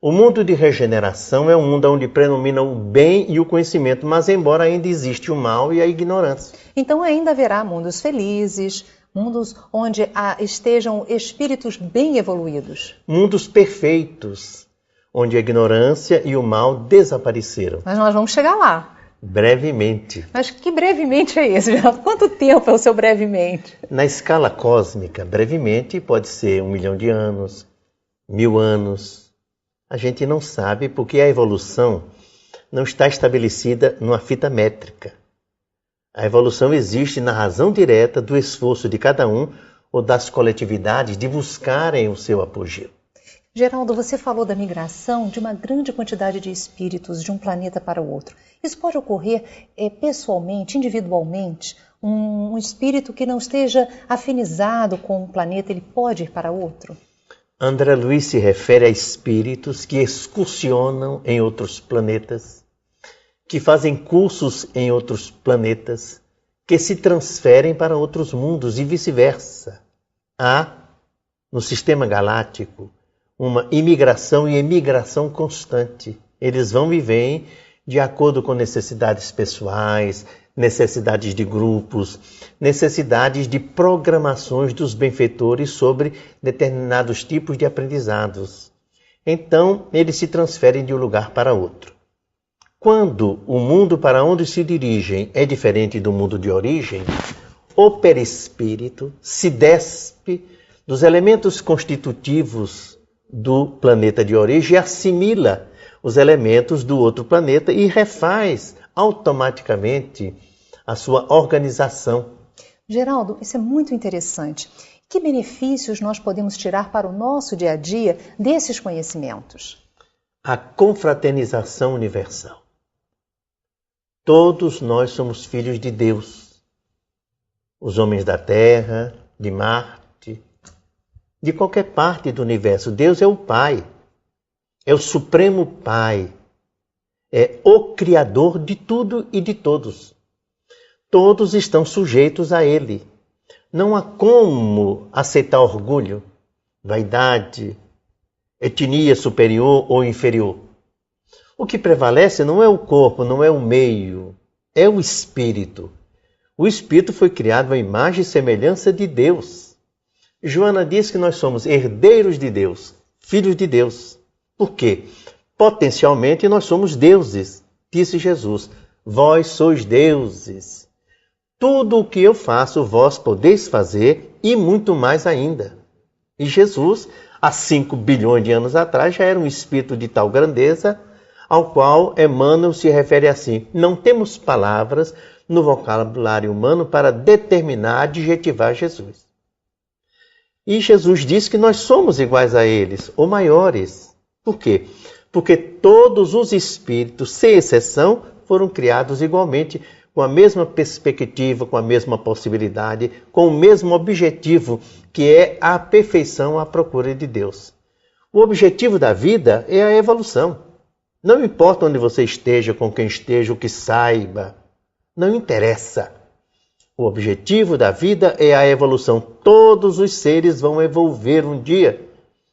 O mundo de regeneração é um mundo onde predomina o bem e o conhecimento, mas embora ainda existe o mal e a ignorância. Então ainda haverá mundos felizes, mundos onde estejam espíritos bem evoluídos. Mundos perfeitos, onde a ignorância e o mal desapareceram. Mas nós vamos chegar lá. Brevemente. Mas que brevemente é esse, Geraldo? Quanto tempo é o seu brevemente? Na escala cósmica, brevemente pode ser 1 milhão de anos, 1000 anos. A gente não sabe porque a evolução não está estabelecida numa fita métrica. A evolução existe na razão direta do esforço de cada um ou das coletividades de buscarem o seu apogeu. Geraldo, você falou da migração de uma grande quantidade de espíritos de um planeta para o outro. Isso pode ocorrer pessoalmente, individualmente? Um espírito que não esteja afinizado com um planeta, ele pode ir para outro? André Luiz se refere a espíritos que excursionam em outros planetas, que fazem cursos em outros planetas, que se transferem para outros mundos e vice-versa. Há, no sistema galáctico, uma imigração e emigração constante. Eles vão e vêm de acordo com necessidades pessoais, necessidades de grupos, necessidades de programações dos benfeitores sobre determinados tipos de aprendizados. Então, eles se transferem de um lugar para outro. Quando o mundo para onde se dirigem é diferente do mundo de origem, o perispírito se despe dos elementos constitutivos do planeta de origem e assimila os elementos do outro planeta e refaz automaticamente a sua organização. Geraldo, isso é muito interessante. Que benefícios nós podemos tirar para o nosso dia a dia desses conhecimentos? A confraternização universal. Todos nós somos filhos de Deus. Os homens da Terra, de Marte, de qualquer parte do universo. Deus é o Pai. É o Supremo Pai. É o Criador de tudo e de todos. Todos estão sujeitos a Ele. Não há como aceitar orgulho, vaidade, etnia superior ou inferior. O que prevalece não é o corpo, não é o meio, é o espírito. O espírito foi criado à imagem e semelhança de Deus. Joana diz que nós somos herdeiros de Deus, filhos de Deus. Por quê? Potencialmente nós somos deuses, disse Jesus. Vós sois deuses. Tudo o que eu faço, vós podeis fazer e muito mais ainda. E Jesus, há 5 bilhões de anos atrás, já era um espírito de tal grandeza, ao qual Emmanuel se refere assim: não temos palavras no vocabulário humano para determinar, adjetivar Jesus. E Jesus diz que nós somos iguais a eles, ou maiores. Por quê? Porque todos os espíritos, sem exceção, foram criados igualmente, com a mesma perspectiva, com a mesma possibilidade, com o mesmo objetivo, que é a perfeição à procura de Deus. O objetivo da vida é a evolução. Não importa onde você esteja, com quem esteja, o que saiba, não interessa. O objetivo da vida é a evolução. Todos os seres vão evolver um dia.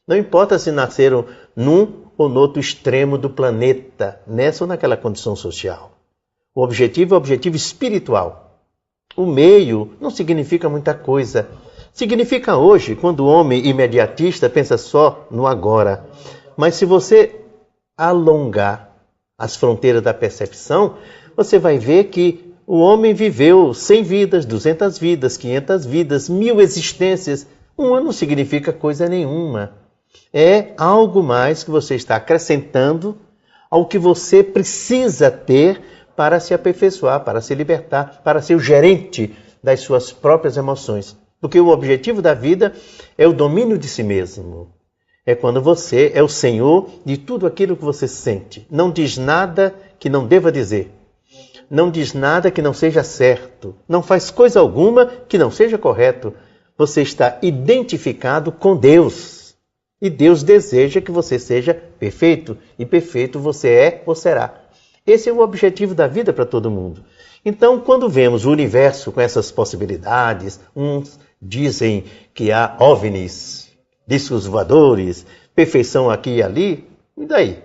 Não importa se nasceram num ou no outro extremo do planeta, nessa ou naquela condição social. O objetivo é o objetivo espiritual. O meio não significa muita coisa. Significa hoje, quando o homem imediatista pensa só no agora. Mas se você alongar as fronteiras da percepção, você vai ver que o homem viveu 100 vidas, 200 vidas, 500 vidas, 1000 existências. Um ano não significa coisa nenhuma. É algo mais que você está acrescentando ao que você precisa ter para se aperfeiçoar, para se libertar, para ser o gerente das suas próprias emoções. Porque o objetivo da vida é o domínio de si mesmo. É quando você é o senhor de tudo aquilo que você sente. Não diz nada que não deva dizer. Não diz nada que não seja certo. Não faz coisa alguma que não seja correto. Você está identificado com Deus. E Deus deseja que você seja perfeito. E perfeito você é ou será. Esse é o objetivo da vida para todo mundo. Então, quando vemos o universo com essas possibilidades, uns dizem que há OVNIs, discos voadores, perfeição aqui e ali, e daí?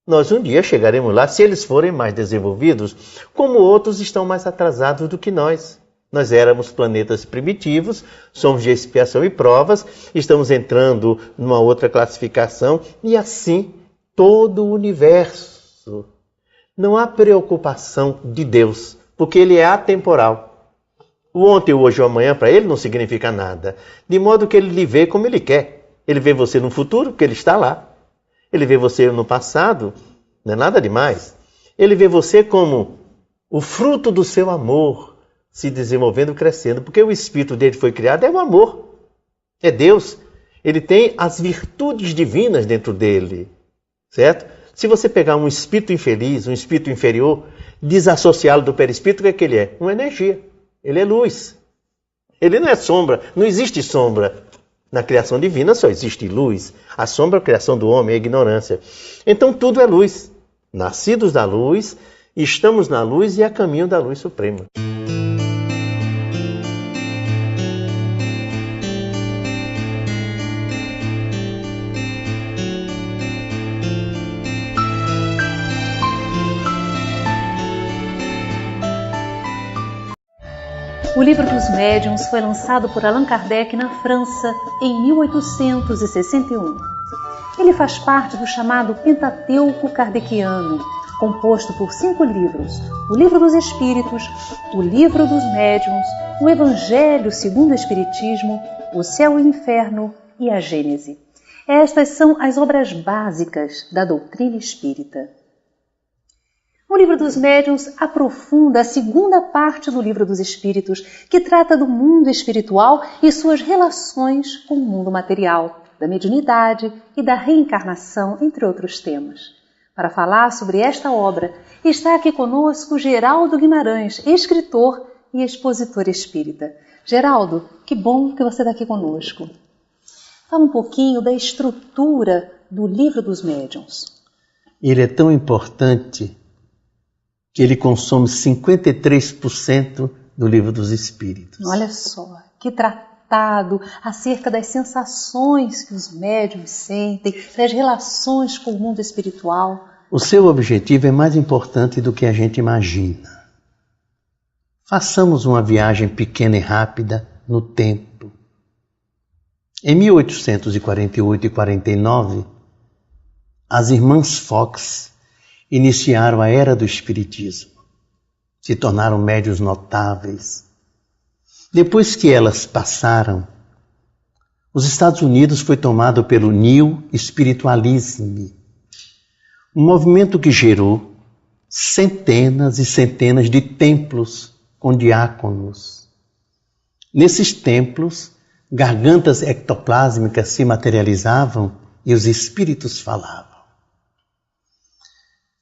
Nós um dia chegaremos lá, se eles forem mais desenvolvidos, como outros estão mais atrasados do que nós. Nós éramos planetas primitivos, somos de expiação e provas, estamos entrando numa outra classificação, e assim todo o universo. Não há preocupação de Deus, porque Ele é atemporal. O ontem, o hoje ou amanhã, para Ele não significa nada. De modo que Ele lhe vê como Ele quer. Ele vê você no futuro, porque Ele está lá. Ele vê você no passado, não é nada demais. Ele vê você como o fruto do seu amor, se desenvolvendo, crescendo. Porque o espírito dele foi criado, é o amor. É Deus. Ele tem as virtudes divinas dentro dele. Certo? Se você pegar um espírito infeliz, um espírito inferior, desassociá-lo do perispírito, o que é que ele é? Uma energia. Ele é luz. Ele não é sombra. Não existe sombra. Na criação divina só existe luz. A sombra é a criação do homem, é a ignorância. Então tudo é luz. Nascidos da luz, estamos na luz e a caminho da luz suprema. O Livro dos Médiuns foi lançado por Allan Kardec na França em 1861. Ele faz parte do chamado Pentateuco Kardeciano, composto por 5 livros: o Livro dos Espíritos, o Livro dos Médiuns, o Evangelho segundo o Espiritismo, o Céu e o Inferno e a Gênese. Estas são as obras básicas da doutrina espírita. O Livro dos Médiuns aprofunda a segunda parte do Livro dos Espíritos, que trata do mundo espiritual e suas relações com o mundo material, da mediunidade e da reencarnação, entre outros temas. Para falar sobre esta obra, está aqui conosco Geraldo Guimarães, escritor e expositor espírita. Geraldo, que bom que você está aqui conosco. Fala um pouquinho da estrutura do Livro dos Médiuns. Ele é tão importante que ele consome 53% do Livro dos Espíritos. Olha só, que tratado acerca das sensações que os médiuns sentem, das relações com o mundo espiritual. O seu objetivo é mais importante do que a gente imagina. Façamos uma viagem pequena e rápida no tempo. Em 1848 e 49, as irmãs Fox iniciaram a era do Espiritismo. Se tornaram médiuns notáveis. Depois que elas passaram, os Estados Unidos foi tomado pelo New Spiritualism, um movimento que gerou centenas e centenas de templos com diáconos. Nesses templos, gargantas ectoplásmicas se materializavam e os espíritos falavam.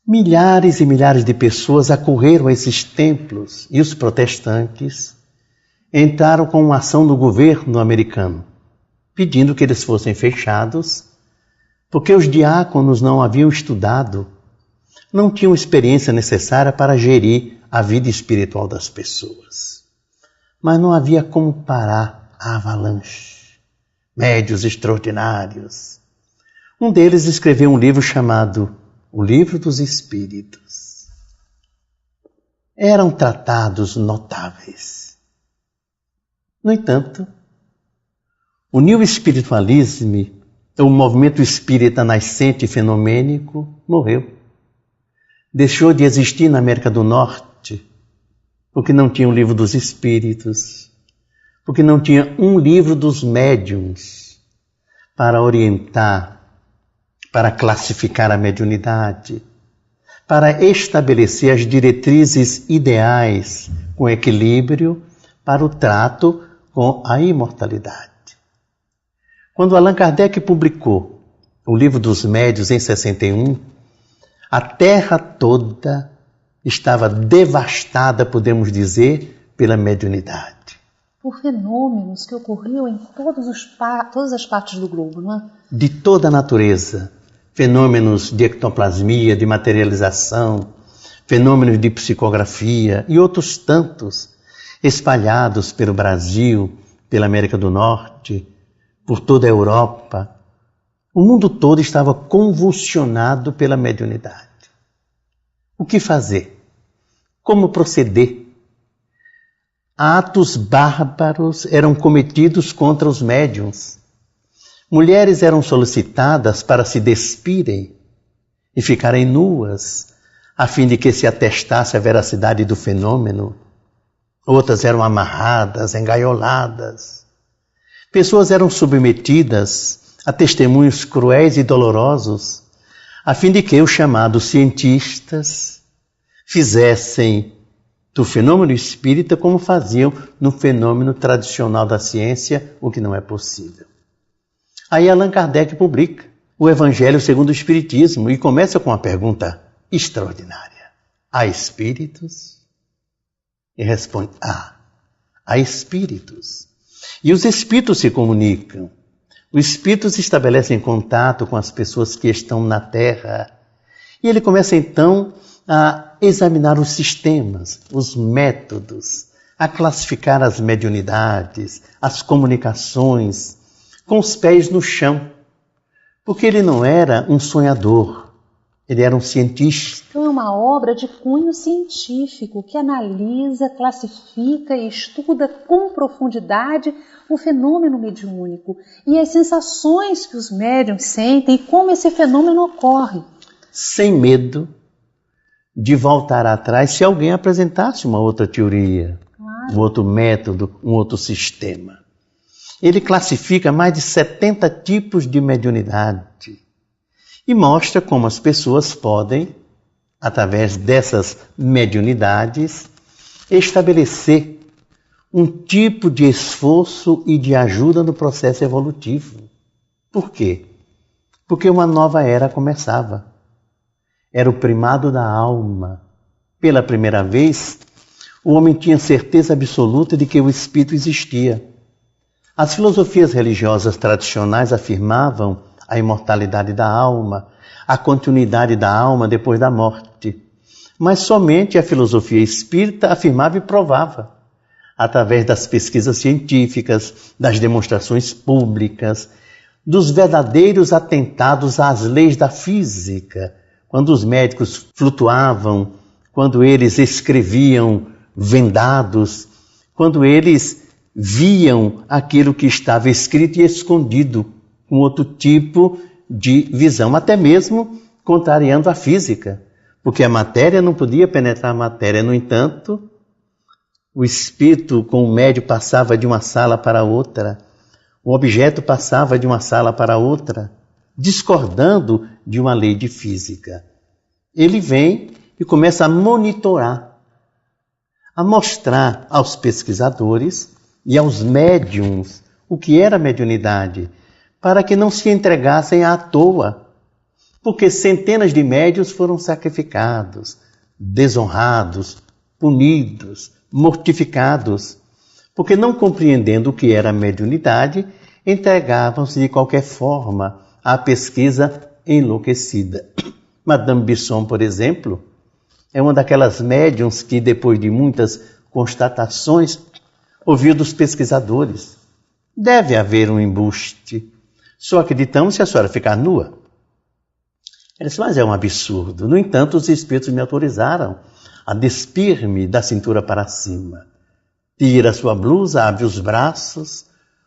Milhares e milhares de pessoas acorreram a esses templos e os protestantes entraram com uma ação do governo americano, pedindo que eles fossem fechados, porque os diáconos não haviam estudado, não tinham experiência necessária para gerir a vida espiritual das pessoas. Mas não havia como parar a avalanche. Médiuns extraordinários. Um deles escreveu um livro chamado O Livro dos Espíritos. Eram tratados notáveis. No entanto, o New Spiritualism, o movimento espírita nascente e fenomênico, morreu. Deixou de existir na América do Norte, porque não tinha o Livro dos Espíritos, porque não tinha um livro dos médiuns para orientar, para classificar a mediunidade, para estabelecer as diretrizes ideais com equilíbrio para o trato com a imortalidade. Quando Allan Kardec publicou o Livro dos Médiuns em 61, a Terra toda estava devastada, podemos dizer, pela mediunidade. Por fenômenos que ocorriam em todas as partes do globo, não é? De toda a natureza. Fenômenos de ectoplasmia, de materialização, fenômenos de psicografia e outros tantos, espalhados pelo Brasil, pela América do Norte, por toda a Europa. O mundo todo estava convulsionado pela mediunidade. O que fazer? Como proceder? Atos bárbaros eram cometidos contra os médiuns. Mulheres eram solicitadas para se despirem e ficarem nuas, a fim de que se atestasse a veracidade do fenômeno. Outras eram amarradas, engaioladas. Pessoas eram submetidas a testemunhos cruéis e dolorosos, a fim de que os chamados cientistas fizessem do fenômeno espírita como faziam no fenômeno tradicional da ciência, o que não é possível. Aí Allan Kardec publica o Evangelho segundo o Espiritismo e começa com uma pergunta extraordinária. Há espíritos? E responde, há espíritos. E os espíritos se comunicam. Os espíritos estabelecem contato com as pessoas que estão na Terra. E ele começa então a examinar os sistemas, os métodos, a classificar as mediunidades, as comunicações, com os pés no chão. Porque ele não era um sonhador, Ele era um cientista. Então é uma obra de cunho científico que analisa, classifica e estuda com profundidade o fenômeno mediúnico e as sensações que os médiuns sentem e como esse fenômeno ocorre. Sem medo de voltar atrás se alguém apresentasse uma outra teoria, um outro método, um outro sistema. Ele classifica mais de 70 tipos de mediunidade e mostra como as pessoas podem, através dessas mediunidades, estabelecer um tipo de esforço e de ajuda no processo evolutivo. Por quê? Porque uma nova era começava. Era o primado da alma. Pela primeira vez, o homem tinha certeza absoluta de que o espírito existia. As filosofias religiosas tradicionais afirmavam a imortalidade da alma, a continuidade da alma depois da morte. Mas somente a filosofia espírita afirmava e provava, através das pesquisas científicas, das demonstrações públicas, dos verdadeiros atentados às leis da física, quando os médicos flutuavam, quando eles escreviam vendados, quando eles viam aquilo que estava escrito e escondido, com outro tipo de visão, até mesmo contrariando a física, porque a matéria não podia penetrar a matéria. No entanto, o espírito com o médium passava de uma sala para outra, o objeto passava de uma sala para outra, discordando de uma lei de física. Ele vem e começa a monitorar, a mostrar aos pesquisadores e aos médiums o que era mediunidade, para que não se entregassem à toa, porque centenas de médiuns foram sacrificados, desonrados, punidos, mortificados, porque não compreendendo o que era mediunidade, entregavam-se de qualquer forma à pesquisa enlouquecida. Madame Bisson, por exemplo, é uma daquelas médiuns que, depois de muitas constatações, ouviu dos pesquisadores: deve haver um embuste. Só acreditamos se a senhora ficar nua. Ela disse: mas é um absurdo. No entanto, os espíritos me autorizaram a despir-me da cintura para cima. Tira a sua blusa, abre os braços,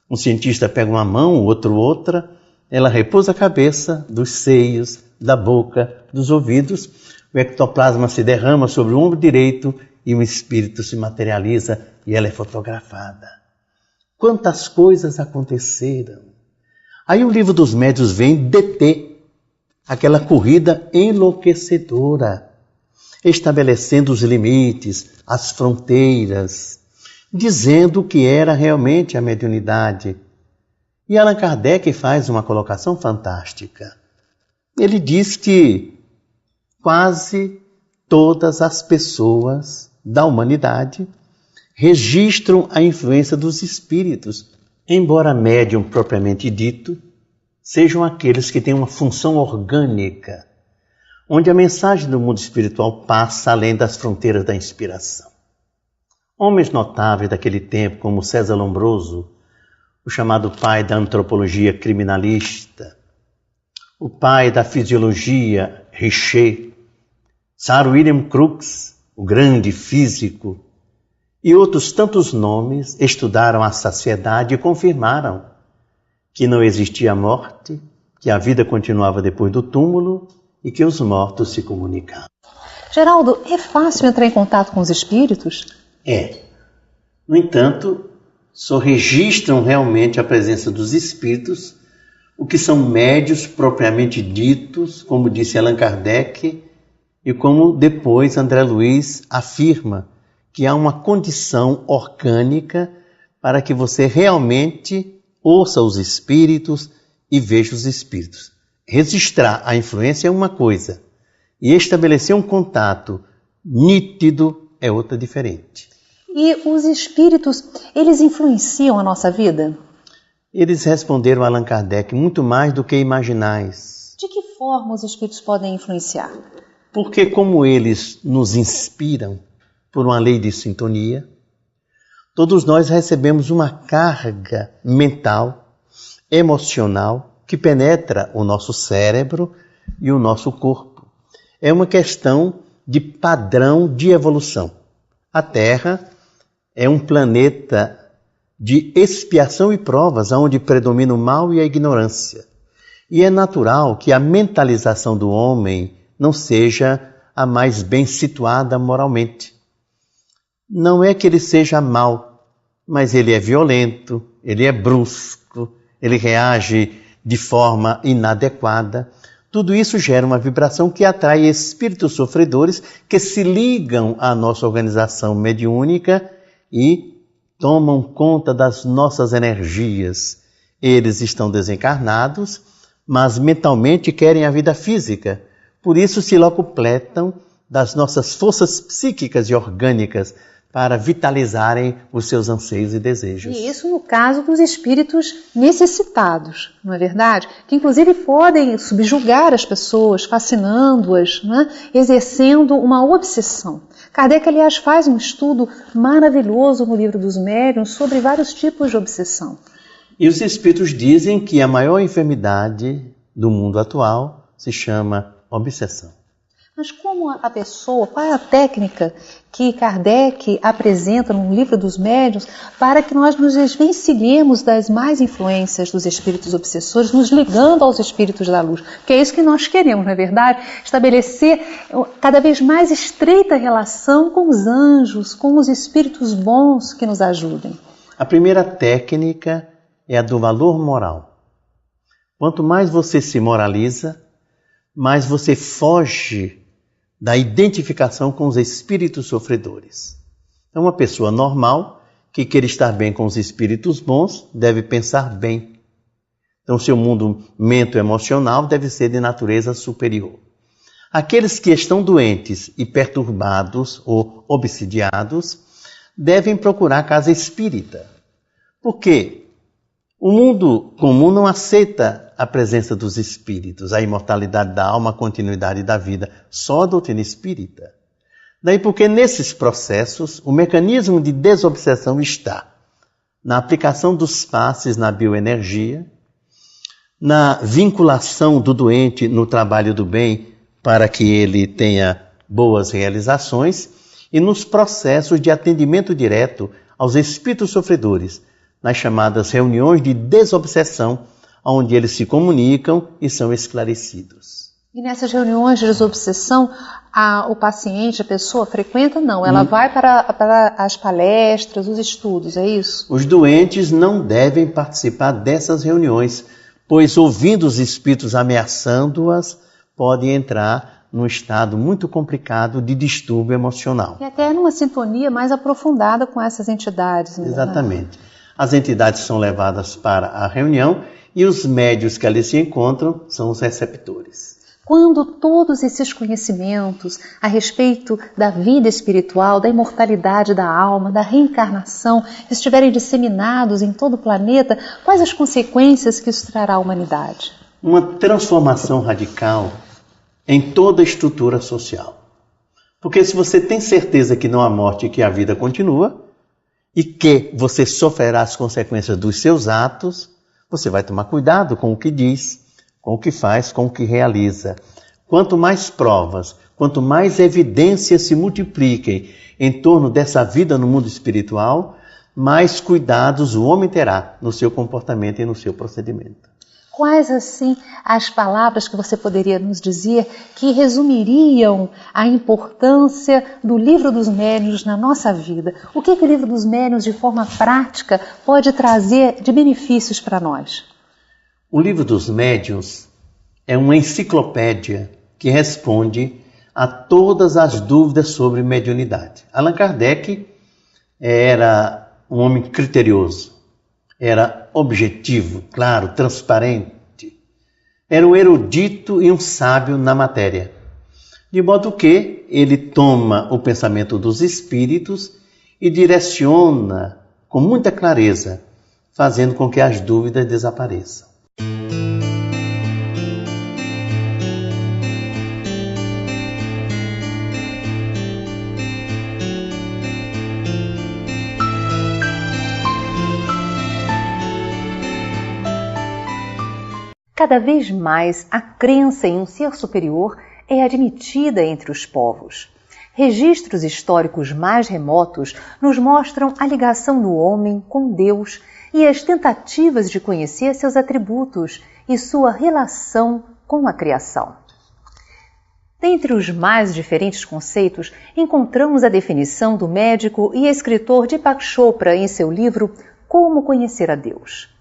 um cientista pega uma mão, o outro outra, ela repousa a cabeça, dos seios, da boca, dos ouvidos, o ectoplasma se derrama sobre o ombro direito e o espírito se materializa e ela é fotografada. Quantas coisas aconteceram! Aí o livro dos médiuns vem deter aquela corrida enlouquecedora, estabelecendo os limites, as fronteiras, dizendo o que era realmente a mediunidade. E Allan Kardec faz uma colocação fantástica. Ele diz que quase todas as pessoas da humanidade registram a influência dos espíritos, embora médium propriamente dito, sejam aqueles que têm uma função orgânica, onde a mensagem do mundo espiritual passa além das fronteiras da inspiração. Homens notáveis daquele tempo, como César Lombroso, o chamado pai da antropologia criminalista, o pai da fisiologia, Richer, Sir William Crookes, o grande físico, e outros tantos nomes estudaram a saciedade e confirmaram que não existia morte, que a vida continuava depois do túmulo e que os mortos se comunicavam. Geraldo, é fácil entrar em contato com os espíritos? É. No entanto, só registram realmente a presença dos espíritos o que são médios propriamente ditos, como disse Allan Kardec, e como depois André Luiz afirma, que há uma condição orgânica para que você realmente ouça os espíritos e veja os espíritos. Registrar a influência é uma coisa, e estabelecer um contato nítido é outra diferente. E os espíritos, eles influenciam a nossa vida? Eles responderam a Allan Kardec: muito mais do que imaginais. De que forma os espíritos podem influenciar? Porque como eles nos inspiram por uma lei de sintonia, todos nós recebemos uma carga mental, emocional, que penetra o nosso cérebro e o nosso corpo. É uma questão de padrão de evolução. A Terra é um planeta de expiação e provas, onde predomina o mal e a ignorância. E é natural que a mentalização do homem não seja a mais bem situada moralmente. Não é que ele seja mau, mas ele é violento, ele é brusco, ele reage de forma inadequada. Tudo isso gera uma vibração que atrai espíritos sofredores que se ligam à nossa organização mediúnica e tomam conta das nossas energias. Eles estão desencarnados, mas mentalmente querem a vida física. Por isso se locupletam das nossas forças psíquicas e orgânicas para vitalizarem os seus anseios e desejos. E isso no caso dos espíritos necessitados, não é verdade? Que inclusive podem subjugar as pessoas, fascinando-as, né? Exercendo uma obsessão. Kardec, aliás, faz um estudo maravilhoso no Livro dos Médiuns sobre vários tipos de obsessão. E os espíritos dizem que a maior enfermidade do mundo atual se chama obsessão. Mas como a pessoa, qual é a técnica que Kardec apresenta no Livro dos Médiuns para que nós nos desvencilhemos das más influências dos espíritos obsessores, nos ligando aos espíritos da luz? Porque é isso que nós queremos, não é verdade? Estabelecer cada vez mais estreita relação com os anjos, com os espíritos bons que nos ajudem. A primeira técnica é a do valor moral. Quanto mais você se moraliza, mais você foge da identificação com os espíritos sofredores. Então, uma pessoa normal, que quer estar bem com os espíritos bons, deve pensar bem. Então, seu mundo mento-emocional deve ser de natureza superior. Aqueles que estão doentes e perturbados ou obsidiados devem procurar a casa espírita. Por quê? O mundo comum não aceita a presença dos espíritos, a imortalidade da alma, a continuidade da vida, só a doutrina espírita. Daí porque nesses processos o mecanismo de desobsessão está na aplicação dos passes na bioenergia, na vinculação do doente no trabalho do bem para que ele tenha boas realizações e nos processos de atendimento direto aos espíritos sofredores, nas chamadas reuniões de desobsessão, onde eles se comunicam e são esclarecidos. E nessas reuniões de desobsessão, o paciente, a pessoa frequenta? Não, ela vai para as palestras, os estudos, é isso? Os doentes não devem participar dessas reuniões, pois ouvindo os espíritos ameaçando-as, podem entrar num estado muito complicado de distúrbio emocional. E até numa sintonia mais aprofundada com essas entidades. Né? Exatamente. As entidades são levadas para a reunião e os médiuns que ali se encontram são os receptores. Quando todos esses conhecimentos a respeito da vida espiritual, da imortalidade da alma, da reencarnação, estiverem disseminados em todo o planeta, quais as consequências que isso trará à humanidade? Uma transformação radical em toda a estrutura social. Porque se você tem certeza que não há morte e que a vida continua, e que você sofrerá as consequências dos seus atos, você vai tomar cuidado com o que diz, com o que faz, com o que realiza. Quanto mais provas, quanto mais evidências se multipliquem em torno dessa vida no mundo espiritual, mais cuidados o homem terá no seu comportamento e no seu procedimento. Quais, assim, as palavras que você poderia nos dizer que resumiriam a importância do Livro dos Médiuns na nossa vida? O que o Livro dos Médiuns, de forma prática, pode trazer de benefícios para nós? O Livro dos Médiuns é uma enciclopédia que responde a todas as dúvidas sobre mediunidade. Allan Kardec era um homem criterioso. Era objetivo, claro, transparente. Era um erudito e um sábio na matéria. De modo que ele toma o pensamento dos espíritos e direciona com muita clareza, fazendo com que as dúvidas desapareçam. Cada vez mais, a crença em um ser superior é admitida entre os povos. Registros históricos mais remotos nos mostram a ligação do homem com Deus e as tentativas de conhecer seus atributos e sua relação com a criação. Dentre os mais diferentes conceitos, encontramos a definição do médico e escritor Deepak Chopra em seu livro Como Conhecer a Deus.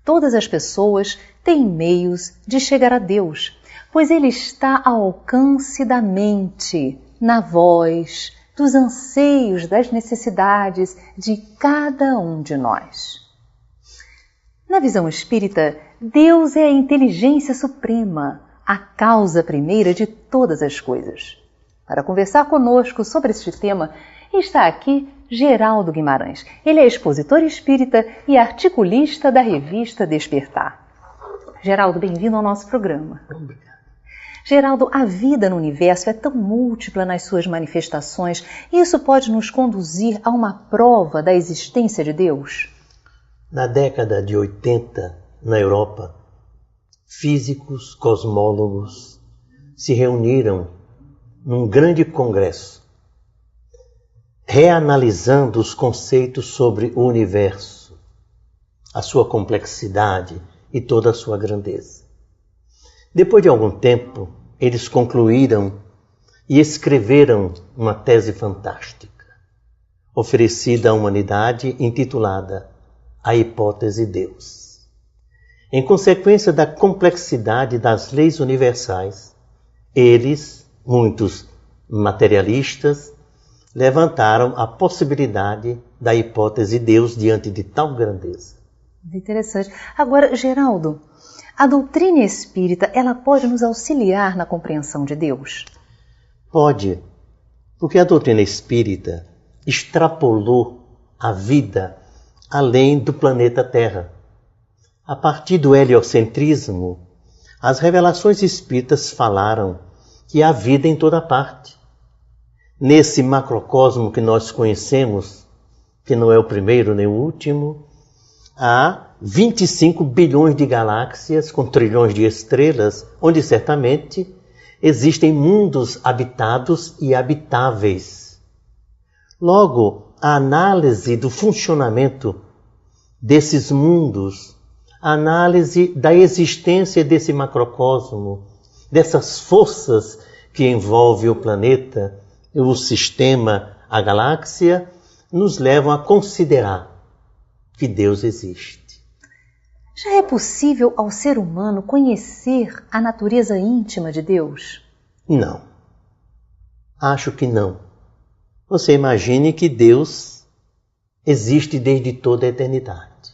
Todas as pessoas têm meios de chegar a Deus, pois Ele está ao alcance da mente, na voz, dos anseios, das necessidades de cada um de nós. Na visão espírita, Deus é a inteligência suprema, a causa primeira de todas as coisas. Para conversar conosco sobre este tema, está aqui Geraldo Guimarães. Ele é expositor espírita e articulista da revista Despertar. Geraldo, bem-vindo ao nosso programa. Obrigado. Geraldo, a vida no universo é tão múltipla nas suas manifestações, e isso pode nos conduzir a uma prova da existência de Deus? Na década de 80, na Europa, físicos, cosmólogos se reuniram num grande congresso, reanalisando os conceitos sobre o universo, a sua complexidade e toda a sua grandeza. Depois de algum tempo, eles concluíram e escreveram uma tese fantástica, oferecida à humanidade, intitulada A Hipótese Deus. Em consequência da complexidade das leis universais, eles, muitos materialistas, levantaram a possibilidade da hipótese Deus diante de tal grandeza. Interessante. Agora, Geraldo, a doutrina espírita, ela pode nos auxiliar na compreensão de Deus? Pode, porque a doutrina espírita extrapolou a vida além do planeta Terra. A partir do heliocentrismo, as revelações espíritas falaram que há vida em toda parte. Nesse macrocosmo que nós conhecemos, que não é o primeiro nem o último, há 25 bilhões de galáxias com trilhões de estrelas, onde certamente existem mundos habitados e habitáveis. Logo, a análise do funcionamento desses mundos, a análise da existência desse macrocosmo, dessas forças que envolvem o planeta, o sistema, a galáxia, nos levam a considerar que Deus existe. Já é possível ao ser humano conhecer a natureza íntima de Deus? Não. Acho que não. Você imagine que Deus existe desde toda a eternidade.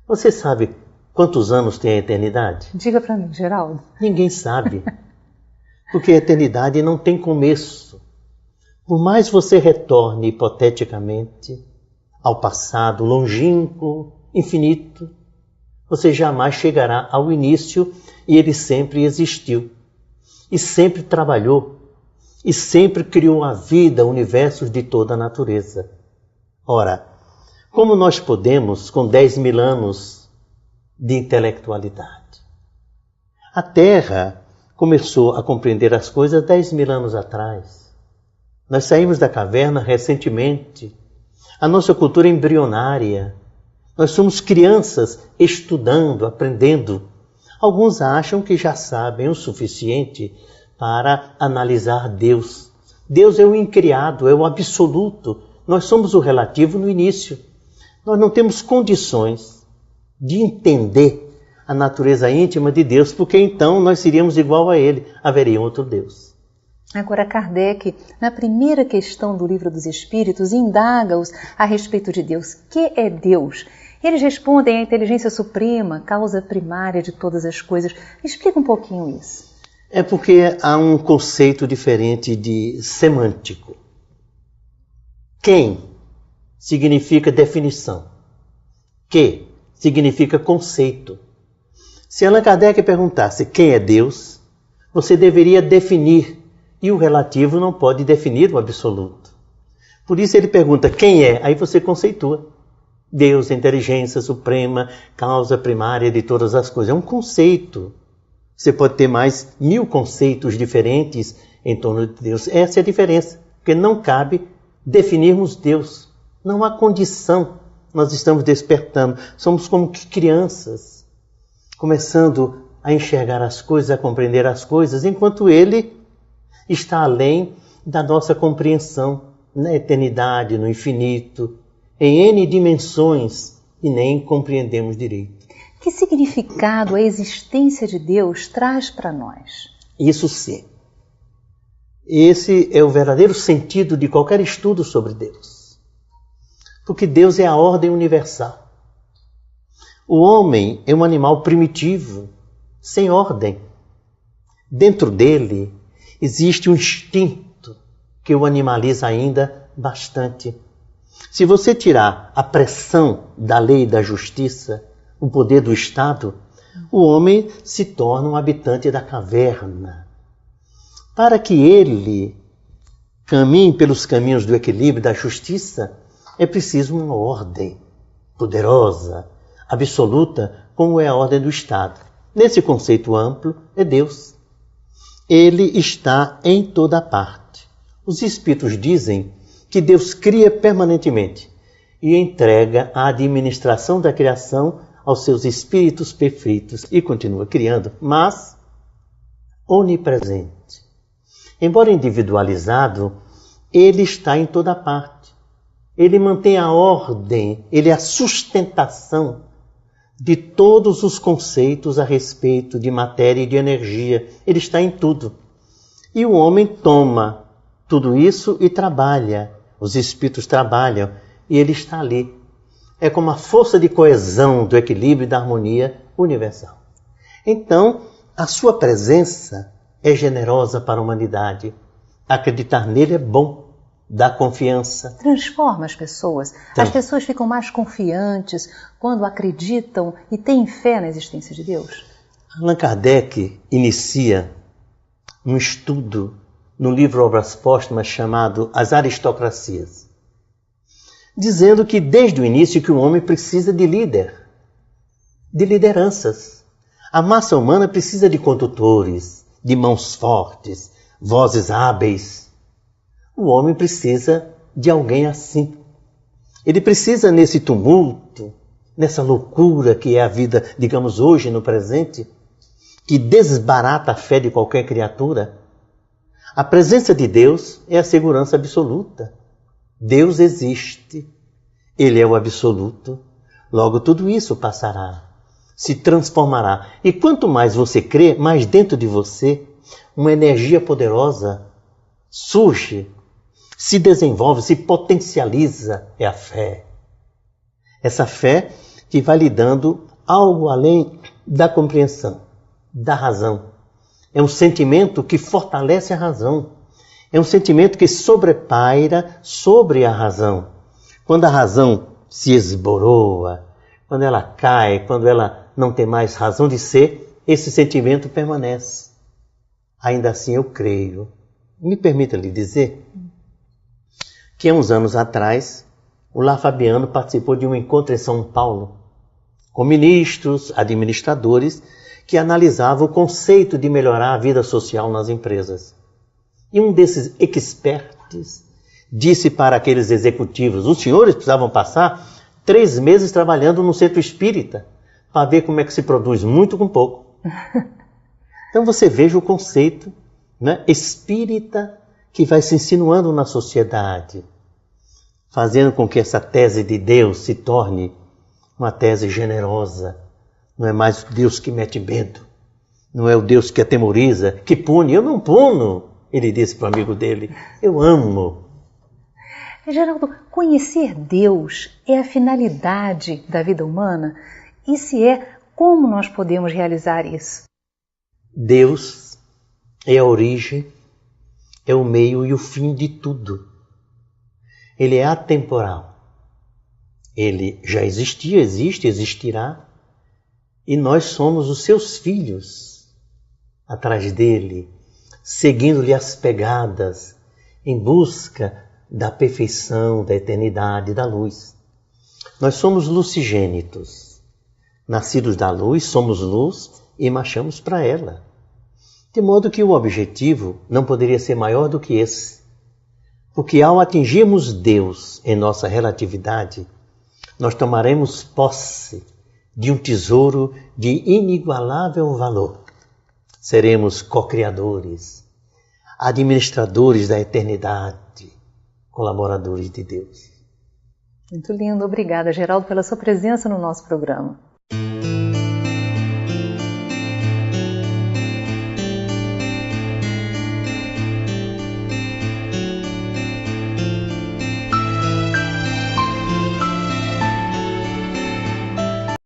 Você sabe quantos anos tem a eternidade? Diga para mim, Geraldo. Ninguém sabe. Porque a eternidade não tem começo. Por mais você retorne hipoteticamente ao passado longínquo, infinito, você jamais chegará ao início, e ele sempre existiu. E sempre trabalhou. E sempre criou a vida, universos de toda a natureza. Ora, como nós podemos, com 10.000 anos de intelectualidade? A Terra começou a compreender as coisas 10.000 anos atrás. Nós saímos da caverna recentemente. A nossa cultura é embrionária. Nós somos crianças estudando, aprendendo. Alguns acham que já sabem o suficiente para analisar Deus. Deus é o incriado, é o absoluto. Nós somos o relativo no início. Nós não temos condições de entender a natureza íntima de Deus, porque então nós seríamos igual a Ele, haveria outro Deus. Agora, Kardec, na primeira questão do Livro dos Espíritos, indaga-os a respeito de Deus. Que é Deus? Eles respondem a inteligência suprema, causa primária de todas as coisas. Explica um pouquinho isso. É porque há um conceito diferente de semântico. Quem significa definição. Que significa conceito. Se Allan Kardec perguntasse quem é Deus, você deveria definir, e o relativo não pode definir o absoluto. Por isso ele pergunta quem é, aí você conceitua. Deus, a inteligência suprema, causa primária de todas as coisas. É um conceito. Você pode ter mais 1000 conceitos diferentes em torno de Deus. Essa é a diferença, porque não cabe definirmos Deus. Não há condição. Nós estamos despertando. Somos como que crianças, começando a enxergar as coisas, a compreender as coisas, enquanto Ele está além da nossa compreensão, na eternidade, no infinito, em N dimensões, e nem compreendemos direito. Que significado a existência de Deus traz para nós? Isso sim. Esse é o verdadeiro sentido de qualquer estudo sobre Deus. Porque Deus é a ordem universal. O homem é um animal primitivo, sem ordem. Dentro dele existe um instinto que o animaliza ainda bastante. Se você tirar a pressão da lei e da justiça, o poder do Estado, o homem se torna um habitante da caverna. Para que ele caminhe pelos caminhos do equilíbrio e da justiça, é preciso uma ordem poderosa, absoluta, como é a ordem do Estado. Nesse conceito amplo, é Deus. Ele está em toda parte. Os Espíritos dizem que Deus cria permanentemente e entrega a administração da criação aos seus espíritos perfeitos e continua criando, mas onipresente. Embora individualizado, Ele está em toda parte. Ele mantém a ordem, Ele é a sustentação de todos os conceitos a respeito de matéria e de energia. Ele está em tudo. E o homem toma tudo isso e trabalha. Os espíritos trabalham e ele está ali. É como a força de coesão do equilíbrio e da harmonia universal. Então, a sua presença é generosa para a humanidade. Acreditar nele é bom, dá confiança. Transforma as pessoas. As pessoas ficam mais confiantes quando acreditam e têm fé na existência de Deus. Allan Kardec inicia um estudo no livro Obras Póstumas chamado As Aristocracias, dizendo que desde o início que o homem precisa de líder, de lideranças. A massa humana precisa de condutores, de mãos fortes, vozes hábeis. O homem precisa de alguém assim. Ele precisa nesse tumulto, nessa loucura que é a vida, digamos hoje, no presente, que desbarata a fé de qualquer criatura. A presença de Deus é a segurança absoluta. Deus existe, Ele é o absoluto, logo tudo isso passará, se transformará. E quanto mais você crê, mais dentro de você uma energia poderosa surge, se desenvolve, se potencializa, é a fé. Essa fé que vai lhe dando algo além da compreensão, da razão. É um sentimento que fortalece a razão. É um sentimento que sobrepaira sobre a razão. Quando a razão se esboroa, quando ela cai, quando ela não tem mais razão de ser, esse sentimento permanece. Ainda assim eu creio. Me permita lhe dizer que há uns anos atrás, o Lar Fabiano participou de um encontro em São Paulo com ministros, administradores, que analisava o conceito de melhorar a vida social nas empresas. E um desses experts disse para aqueles executivos: os senhores precisavam passar 3 meses trabalhando no centro espírita para ver como é que se produz muito com pouco. Então você veja o conceito, né, espírita que vai se insinuando na sociedade, fazendo com que essa tese de Deus se torne uma tese generosa. Não é mais o Deus que mete medo. Não é o Deus que atemoriza, que pune. Eu não puno, ele disse para o amigo dele. Eu amo. Geraldo, conhecer Deus é a finalidade da vida humana? E se é, como nós podemos realizar isso? Deus é a origem, é o meio e o fim de tudo. Ele é atemporal. Ele já existia, existe, existirá. E nós somos os seus filhos, atrás dele, seguindo-lhe as pegadas, em busca da perfeição, da eternidade, da luz. Nós somos lucigênitos, nascidos da luz, somos luz e marchamos para ela. De modo que o objetivo não poderia ser maior do que esse. Porque ao atingirmos Deus em nossa relatividade, nós tomaremos posse de um tesouro de inigualável valor. Seremos co-criadores, administradores da eternidade, colaboradores de Deus. Muito lindo. Obrigada, Geraldo, pela sua presença no nosso programa.